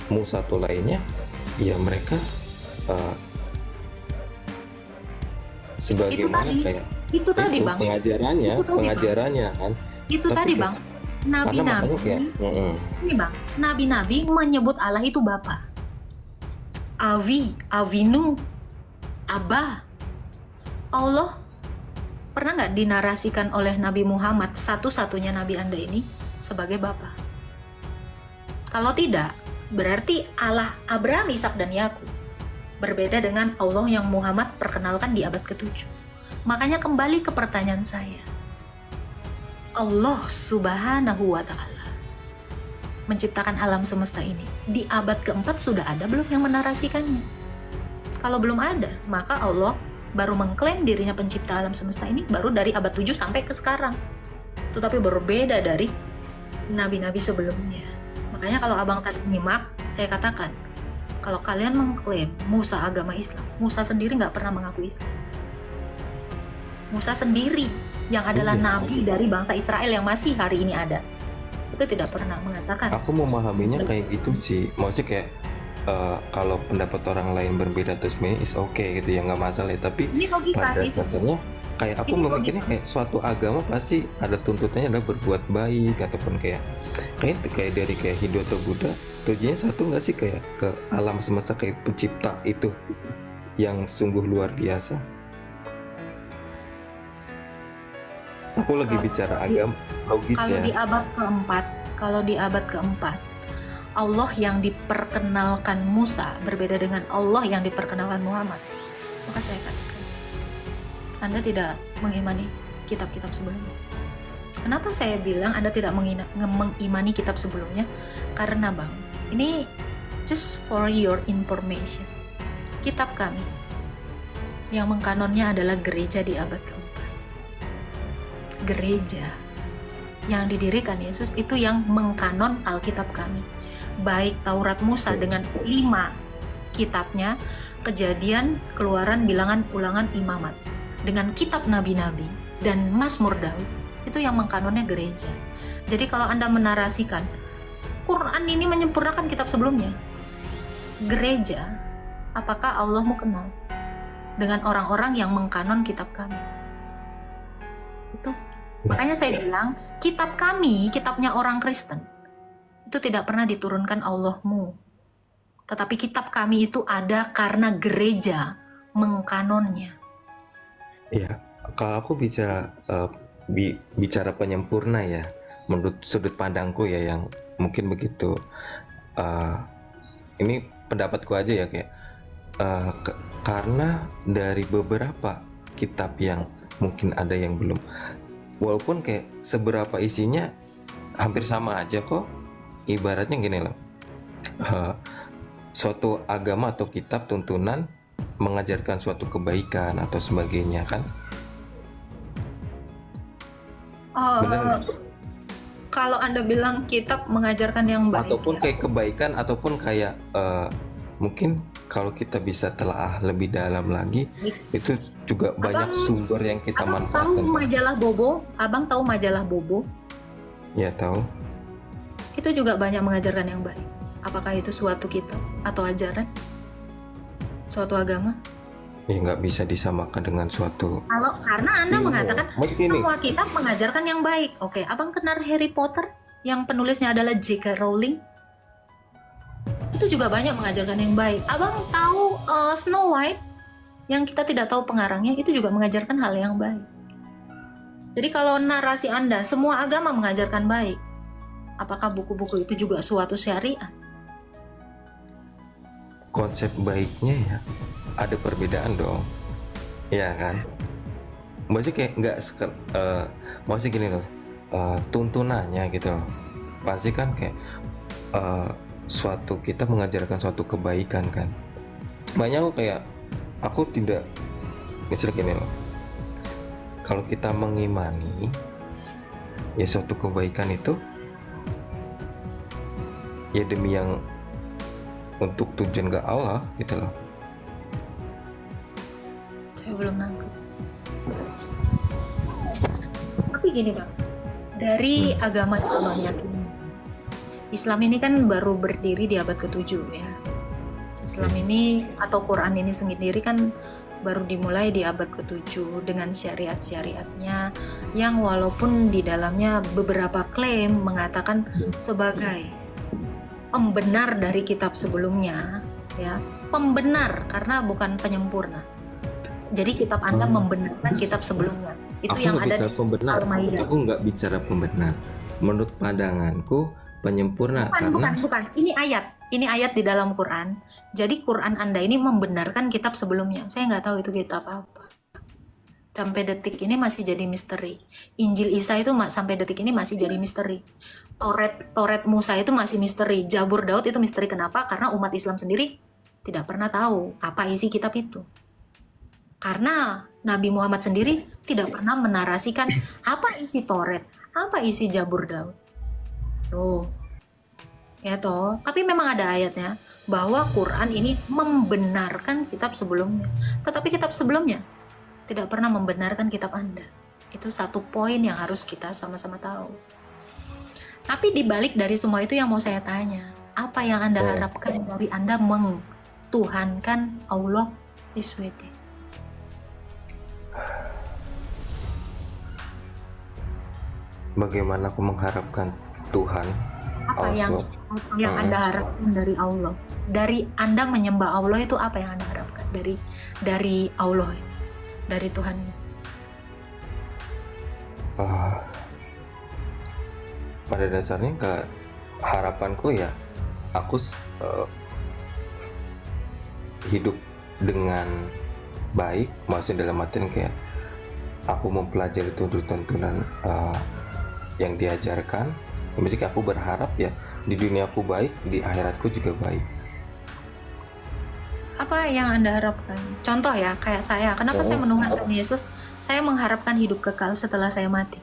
G: Musa atau lainnya, ya mereka sebagaimana kayak
B: Itu tadi bang.
G: pengajarannya,
B: Itu tadi, Bang.
G: pengajarannya kan.
B: Itu
G: Tapi
B: tadi
G: kayak-
B: bang.
G: Karena makanya
B: Nabi-nabi.
G: kayak
B: Ini bang, nabi-nabi menyebut Allah itu Bapa. Avinu, Abah. Allah pernah nggak dinarasikan oleh Nabi Muhammad, satu-satunya Nabi Anda ini, sebagai Bapa? Kalau tidak, berarti Allah Abraham, Ishak, dan Yakub berbeda dengan Allah yang Muhammad perkenalkan di abad ke-7. Makanya kembali ke pertanyaan saya. Allah Subhanahu wa Ta'ala menciptakan alam semesta ini. Di abad ke-4 sudah ada belum yang menarasikannya? Kalau belum ada, maka Allah baru mengklaim dirinya pencipta alam semesta ini baru dari abad 7 sampai ke sekarang. Tetapi berbeda dari nabi-nabi sebelumnya. Makanya kalau abang tadi nyimak, saya katakan, kalau kalian mengklaim Musa agama Islam, Musa sendiri nggak pernah mengaku Islam. Musa sendiri yang adalah nabi dari bangsa Israel yang masih hari ini ada, itu tidak pernah mengatakan.
G: aku memahaminya kayak gitu sih, maksudnya kayak kalau pendapat orang lain berbeda terus sebenarnya is okay gitu ya, nggak masalah ya. Tapi
B: Ini logika
G: pada
B: sih.
G: dasarnya kayak aku
B: Ini
G: memikirnya kayak suatu agama pasti ada tuntutannya adalah berbuat baik, ataupun kayak dari kayak Hindu atau Buddha tujuannya satu nggak sih, kayak ke alam semesta, kayak pencipta itu yang sungguh luar biasa. Aku lagi bicara agama logis
B: Kalau di
G: ya.
B: abad keempat, Allah yang diperkenalkan Musa berbeda dengan Allah yang diperkenalkan Muhammad. Maka saya katakan, Anda tidak mengimani kitab-kitab sebelumnya. Kenapa saya bilang Anda tidak mengimani kitab sebelumnya? Karena bang, ini just for your information. Kitab kami yang mengkanonnya adalah gereja di abad keempat. Gereja yang didirikan Yesus itu yang mengkanon Alkitab kami, baik Taurat Musa dengan 5 kitabnya, Kejadian, Keluaran, Bilangan, Ulangan, Imamat, dengan kitab nabi-nabi dan Mazmur Daud, itu yang mengkanonnya gereja. Jadi kalau Anda menarasikan Quran ini menyempurnakan kitab sebelumnya, gereja, apakah Allah mau kenal dengan orang-orang yang mengkanon kitab kami? Itu makanya saya bilang, kitab kami, kitabnya orang Kristen, itu tidak pernah diturunkan Allahmu. Tetapi kitab kami itu ada karena gereja mengkanonnya.
G: Ya, kalau aku bicara bicara penyempurna ya, menurut sudut pandangku ya yang mungkin begitu. Ini pendapatku aja ya kayak karena dari beberapa kitab yang mungkin ada yang belum, walaupun kayak seberapa isinya hampir sama aja kok. Ibaratnya gini loh, suatu agama atau kitab tuntunan mengajarkan suatu kebaikan atau sebagainya kan. Benar nggak?
B: Kalau Anda bilang kitab mengajarkan yang baik,
G: Ataupun
B: ya.
G: kayak kebaikan ataupun kayak mungkin kalau kita bisa telaah lebih dalam lagi, itu juga banyak sumber yang kita
B: Abang tahu
G: manfaatkan.
B: majalah Bobo? Abang tahu majalah Bobo?
G: Ya tahu.
B: Itu juga banyak mengajarkan yang baik. Apakah itu suatu kitab atau ajaran? Suatu agama?
G: Ya nggak bisa disamakan dengan suatu.
B: Kalau karena Anda
G: Iya,
B: mengatakan
G: meski ini.
B: semua kitab mengajarkan yang baik. Oke, Abang kenal Harry Potter yang penulisnya adalah J.K. Rowling? Itu juga banyak mengajarkan yang baik. Abang tahu Snow White yang kita tidak tahu pengarangnya, itu juga mengajarkan hal yang baik. Jadi kalau narasi Anda semua agama mengajarkan baik, apakah buku-buku itu juga suatu syariat?
G: Konsep baiknya ya ada perbedaan dong, ya kan? Maksudnya kayak nggak maksudnya gini loh, tuntunannya gitu loh. Pasti kan kayak suatu kita mengajarkan suatu kebaikan kan. Banyak kayak aku tidak, misalnya gini loh, kalau kita mengimani ya suatu kebaikan itu ya demi yang untuk tujuan ke Allah gitu loh.
B: Saya belum nangkep. Tapi gini Bang, dari agama yang Abang yakini, Islam ini kan baru berdiri di abad ke-7 ya. Islam ini atau Quran ini sendiri kan baru dimulai di abad ke-7 dengan syariat-syariatnya yang walaupun di dalamnya beberapa klaim mengatakan sebagai pembenar dari kitab sebelumnya ya, pembenar karena bukan penyempurna. Jadi kitab Anda membenarkan kitab sebelumnya. Itu
G: Aku
B: yang
G: nggak
B: ada
G: bicara
B: di
G: pembenar.
B: Al-Maidah.
G: Aku nggak bicara pembenar. Menurut pandanganku penyempurna
B: Bukan. Ini ayat di dalam Quran. Jadi Quran Anda ini membenarkan kitab sebelumnya. Saya nggak tahu itu kitab apa. Sampai detik ini masih jadi misteri. Injil Isa itu sampai detik ini masih jadi misteri. Toret Musa itu masih misteri. Jabur Daud itu misteri. Kenapa? Karena umat Islam sendiri tidak pernah tahu apa isi kitab itu. Karena Nabi Muhammad sendiri tidak pernah menarasikan apa isi Toret, apa isi Jabur Daud. Tuh. Ya toh, tapi memang ada ayatnya bahwa Quran ini membenarkan kitab sebelumnya. Tetapi kitab sebelumnya tidak pernah membenarkan kitab Anda. Itu satu poin yang harus kita sama-sama tahu. Tapi dibalik dari semua itu yang mau saya tanya, apa yang Anda harapkan dari Anda mengtuhankan Allah SWT?
G: Bagaimana aku mengharapkan Tuhan?
B: Apa yang Anda harapkan dari Allah? Dari Anda menyembah Allah itu apa yang Anda harapkan dari Allah, dari Tuhan?
G: Pada dasarnya harapanku ya aku hidup dengan baik, maksudnya dalam artian kayak aku mempelajari tuntunan yang diajarkan. Maksudnya aku berharap ya di dunia aku baik, di akhiratku juga baik.
B: Apa yang Anda harapkan? Contoh ya, kayak saya. Kenapa saya menuhankan Yesus? Saya mengharapkan hidup kekal setelah saya mati.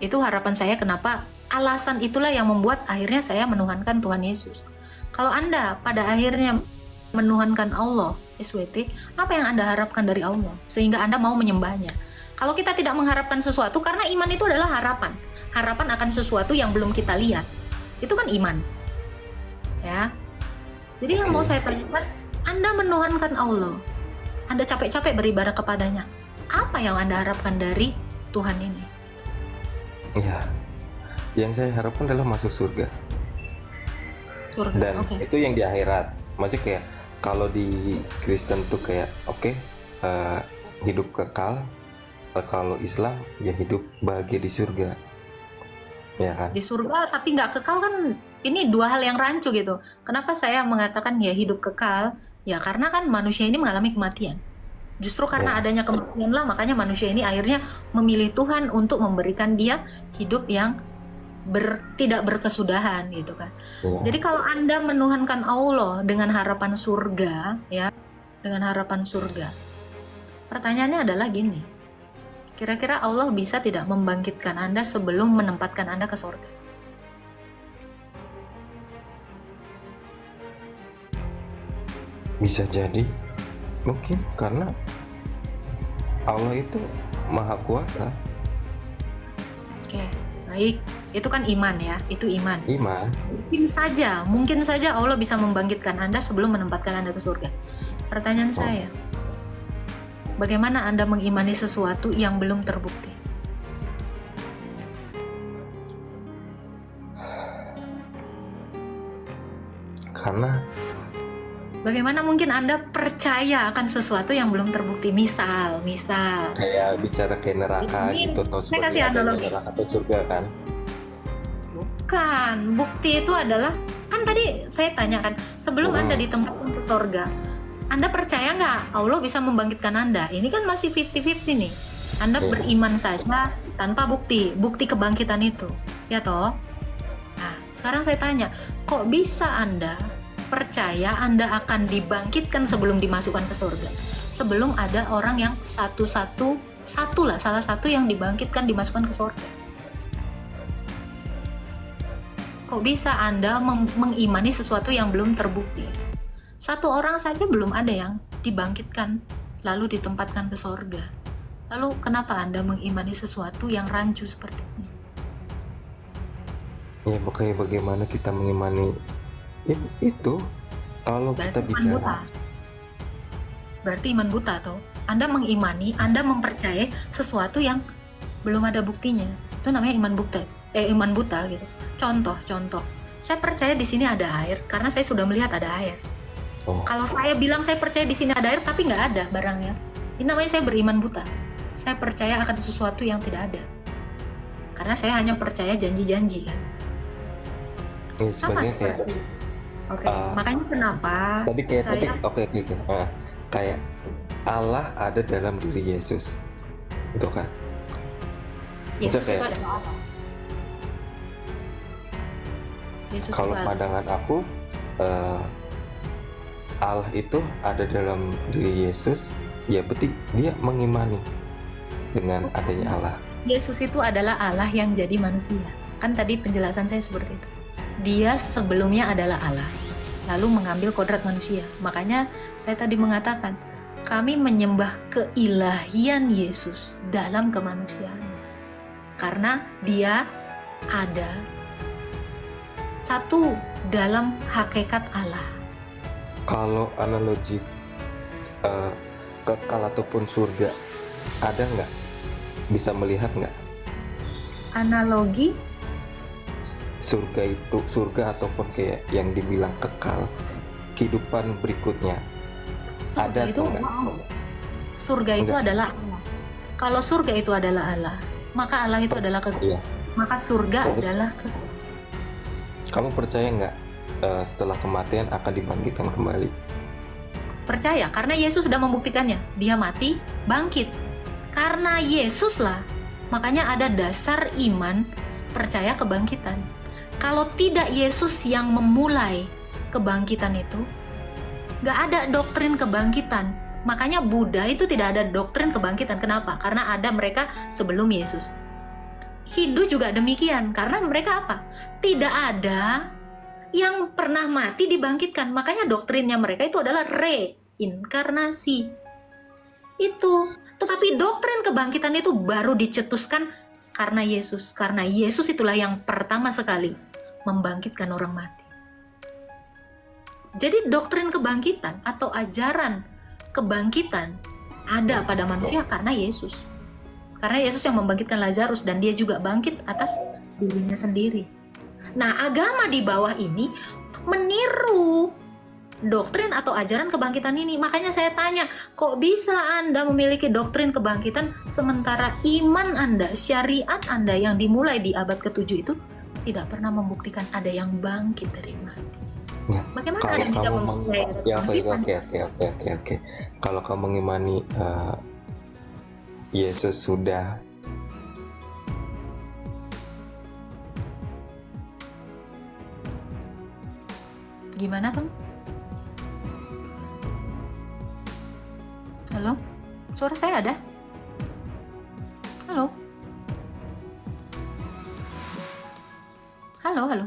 B: Itu harapan saya. Kenapa? Alasan itulah yang membuat akhirnya saya menuhankan Tuhan Yesus. Kalau Anda pada akhirnya menuhankan Allah SWT, apa yang Anda harapkan dari Allah sehingga Anda mau menyembahnya? Kalau kita tidak mengharapkan sesuatu, karena iman itu adalah harapan akan sesuatu yang belum kita lihat, itu kan iman ya. Jadi yang mau saya tanyakan, Anda menuhankan Allah, Anda capek-capek beribadah kepadanya, apa yang Anda harapkan dari Tuhan ini?
G: Ya, yang saya harapkan adalah masuk surga. Dan itu yang di akhirat. Maksudnya kayak kalau di Kristen tuh kayak hidup kekal. Kalau Islam ya hidup bahagia di surga. Ya kan?
B: Di surga tapi nggak kekal kan, ini dua hal yang rancu gitu. Kenapa saya mengatakan ya hidup kekal? Ya karena kan manusia ini mengalami kematian. Justru karena
G: Ya.
B: adanya kematian lah, makanya manusia ini akhirnya memilih Tuhan untuk memberikan dia hidup yang tidak berkesudahan gitu kan.
G: Ya.
B: Jadi kalau Anda menuhankan Allah dengan harapan surga, ya, dengan harapan surga. Pertanyaannya adalah gini. Kira-kira Allah bisa tidak membangkitkan Anda sebelum menempatkan Anda ke surga?
G: Bisa jadi, mungkin karena Allah itu maha kuasa.
B: Oke, baik. Itu kan iman ya, itu iman.
G: Iman.
B: Mungkin saja Allah bisa membangkitkan Anda sebelum menempatkan Anda ke surga. Pertanyaan saya, bagaimana Anda mengimani sesuatu yang belum terbukti?
G: Karena
B: Bagaimana mungkin Anda percaya akan sesuatu yang belum terbukti? Misal.
G: kayak bicara kayak neraka
B: Ini,
G: gitu, atau
B: saya kasih
G: seperti adanya
B: analogi.
G: neraka atau surga kan.
B: Bukan, bukti itu adalah, kan tadi saya tanyakan, sebelum Anda ditempatkan ke surga, Anda percaya nggak Allah bisa membangkitkan Anda? Ini kan masih 50-50 nih. Anda beriman saja tanpa bukti kebangkitan itu, ya toh? Nah, sekarang saya tanya, kok bisa Anda percaya Anda akan dibangkitkan sebelum dimasukkan ke surga? Sebelum ada orang yang salah satu yang dibangkitkan dimasukkan ke surga. Kok bisa Anda mengimani sesuatu yang belum terbukti? Satu orang saja belum ada yang dibangkitkan lalu ditempatkan ke surga. Lalu kenapa Anda mengimani sesuatu yang rancu seperti ini?
G: Ya makanya bagaimana kita mengimani itu kalau kita
B: Berarti iman buta.
G: bicara.
B: Berarti iman buta toh. Anda mengimani, Anda mempercayai sesuatu yang belum ada buktinya. Itu namanya iman buta gitu. Contoh. Saya percaya di sini ada air karena saya sudah melihat ada air.
G: Oh.
B: Kalau saya bilang saya percaya di sini ada air tapi nggak ada barangnya, ini namanya saya beriman buta. Saya percaya akan sesuatu yang tidak ada. Karena saya hanya percaya janji-janji kan.
G: Ya,
B: Sama
G: sebenarnya kayak
B: seperti. Oke, makanya kenapa
G: tadi kayak
B: saya
G: oke. Kayak Allah ada dalam diri Yesus. Itu kan.
B: Yesus
G: Itu
B: itu
G: kayak-
B: adalah apa? Yesus
G: Kalau
B: itu adalah
G: pandangan aku Allah itu ada dalam diri Yesus, ya berarti dia mengimani dengan adanya Allah.
B: Yesus itu adalah Allah yang jadi manusia. Kan tadi penjelasan saya seperti itu. Dia sebelumnya adalah Allah, lalu mengambil kodrat manusia. Makanya saya tadi mengatakan, kami menyembah keilahian Yesus dalam kemanusiaannya. Karena dia ada satu dalam hakikat Allah.
G: Kalau analogi kekal ataupun surga, ada nggak? Bisa melihat nggak?
B: Analogi
G: Surga ataupun kayak yang dibilang kekal, kehidupan berikutnya. Ada
B: surga itu
G: atau nggak?
B: Surga itu
G: Enggak.
B: adalah Allah. Kalau surga itu adalah Allah, maka Allah itu adalah
G: Iya.
B: maka surga
G: Jadi-
B: adalah
G: Kamu percaya nggak setelah kematian akan dibangkitkan kembali?
B: percaya karena Yesus sudah membuktikannya. Dia mati, bangkit. Karena Yesus lah, makanya ada dasar iman percaya kebangkitan. Kalau tidak Yesus yang memulai kebangkitan itu, nggak ada doktrin kebangkitan. Makanya Buddha itu tidak ada doktrin kebangkitan. Kenapa? Karena ada mereka sebelum Yesus. Hindu juga demikian, karena mereka apa? Tidak ada yang pernah mati dibangkitkan. Makanya doktrinnya mereka itu adalah reinkarnasi. Itu. Tetapi doktrin kebangkitan itu baru dicetuskan karena Yesus. Karena Yesus itulah yang pertama sekali membangkitkan orang mati. Jadi doktrin kebangkitan atau ajaran kebangkitan ada pada manusia karena Yesus. Karena Yesus yang membangkitkan Lazarus dan dia juga bangkit atas dirinya sendiri. Nah, agama di bawah ini meniru doktrin atau ajaran kebangkitan ini. Makanya saya tanya, kok bisa Anda memiliki doktrin kebangkitan sementara iman Anda, syariat Anda yang dimulai di abad ke-7 itu tidak pernah membuktikan ada yang bangkit dari mati?
G: Ya,
B: Bagaimana
G: kalau
B: Anda bisa
G: kamu
B: mempercayai
G: ya
B: kebangkitan?
G: oke. Kalau kamu mengimani Yesus sudah
B: Gimana Bang? Halo? Suara saya ada? Halo? Halo?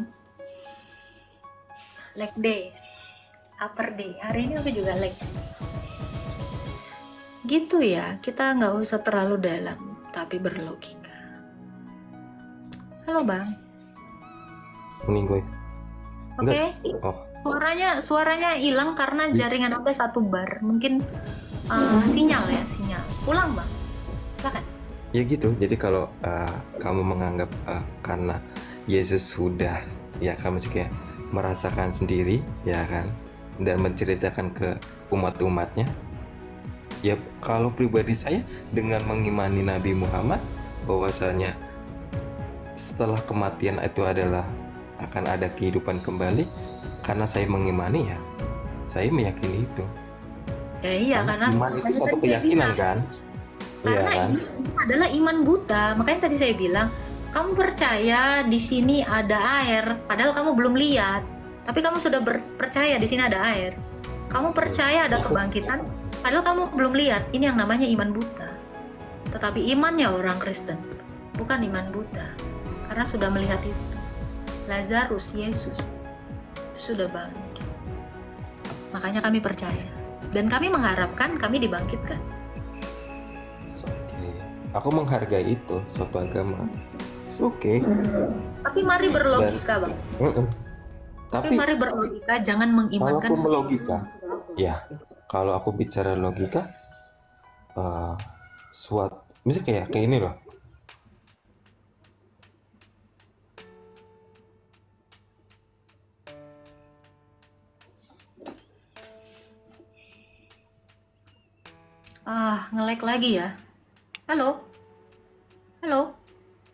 B: Leg day, upper day. Hari ini aku juga leg. Gitu ya, kita nggak usah terlalu dalam, tapi berlogika. Halo Bang.
G: meninggoy.
B: Oke.
G: Oh,
B: Suaranya hilang karena jaringan Anda satu bar. Mungkin sinyal. Ulang Bang. Silakan.
G: ya gitu. Jadi kalau kamu menganggap karena Yesus sudah, ya kamu sih kayak merasakan sendiri, ya kan, dan menceritakan ke umat-umatnya. Ya kalau pribadi saya dengan mengimani Nabi Muhammad bahwasanya setelah kematian itu adalah akan ada kehidupan kembali, karena saya mengimani ya, saya meyakini itu.
B: Ya iya, karena
G: iman itu
B: tadi
G: suatu
B: saya
G: keyakinan
B: bilang,
G: kan? Iya
B: karena
G: kan?
B: ini adalah iman buta. Makanya tadi saya bilang, kamu percaya di sini ada air, padahal kamu belum lihat. Tapi kamu sudah percaya di sini ada air. Kamu percaya ada kebangkitan, padahal kamu belum lihat. Ini yang namanya iman buta. Tetapi imannya orang Kristen, bukan iman buta, karena sudah melihat itu. Lazarus, Yesus itu sudah bangkit. Makanya kami percaya, dan kami mengharapkan kami dibangkitkan.
G: Oke, aku menghargai itu suatu agama. Oke.
B: Tapi mari berlogika, Bang. Tapi mari berlogika, jangan
G: kalau
B: mengimankan
G: aku melogika, ya kalau aku bicara logika, misalnya kayak ini loh.
B: Nge-lag lagi ya. Halo,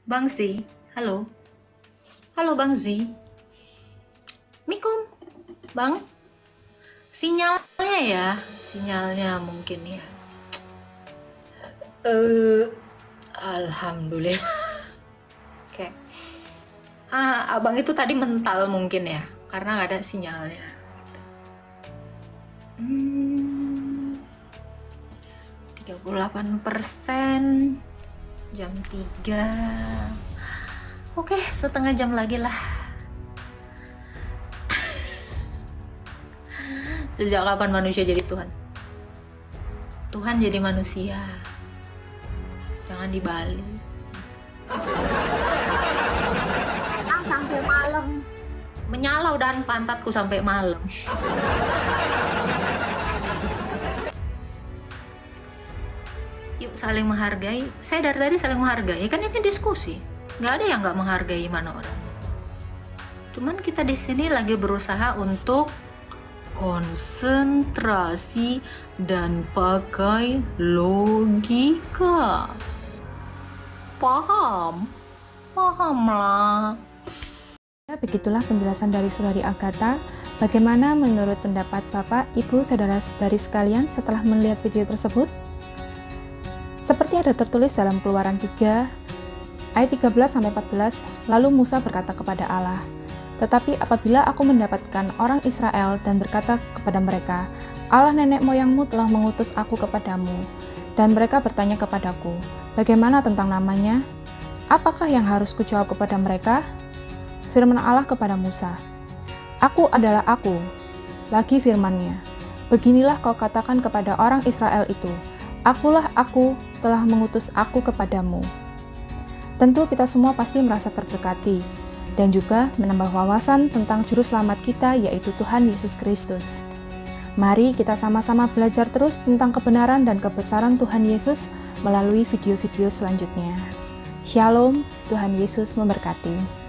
B: Bang Z. Halo, Bang Z. Mikum, Bang. Sinyalnya mungkin ya. Alhamdulillah. Oke. Abang itu tadi mental mungkin ya, karena nggak ada sinyalnya. 38%, jam 3. Oke, setengah jam lagi lah. Sejak kapan manusia jadi Tuhan? Tuhan jadi manusia. Jangan dibalik. Sampai malam. Menyala udahan pantatku sampai malam. Yuk saling menghargai. Saya dari tadi saling menghargai. Kan ini diskusi. Nggak ada yang nggak menghargai mana orang. Cuman kita di sini lagi berusaha untuk konsentrasi dan pakai logika. Paham lah.
D: Ya, begitulah penjelasan dari Saudari Agatha. Bagaimana menurut pendapat Bapak, Ibu, Saudara-saudari sekalian setelah melihat video tersebut? Seperti ada tertulis dalam Keluaran 3 ayat 13-14, lalu Musa berkata kepada Allah, "Tetapi apabila aku mendapatkan orang Israel dan berkata kepada mereka, Allah nenek moyangmu telah mengutus aku kepadamu, dan mereka bertanya kepadaku, bagaimana tentang namanya? Apakah yang harus kujawab kepada mereka?" Firman Allah kepada Musa, "Aku adalah aku." Lagi firman-Nya, "Beginilah kau katakan kepada orang Israel itu, Akulah aku telah mengutus aku kepadamu." Tentu kita semua pasti merasa terberkati dan juga menambah wawasan tentang juru selamat kita, yaitu Tuhan Yesus Kristus. Mari kita sama-sama belajar terus tentang kebenaran dan kebesaran Tuhan Yesus melalui video-video selanjutnya. Shalom, Tuhan Yesus memberkati.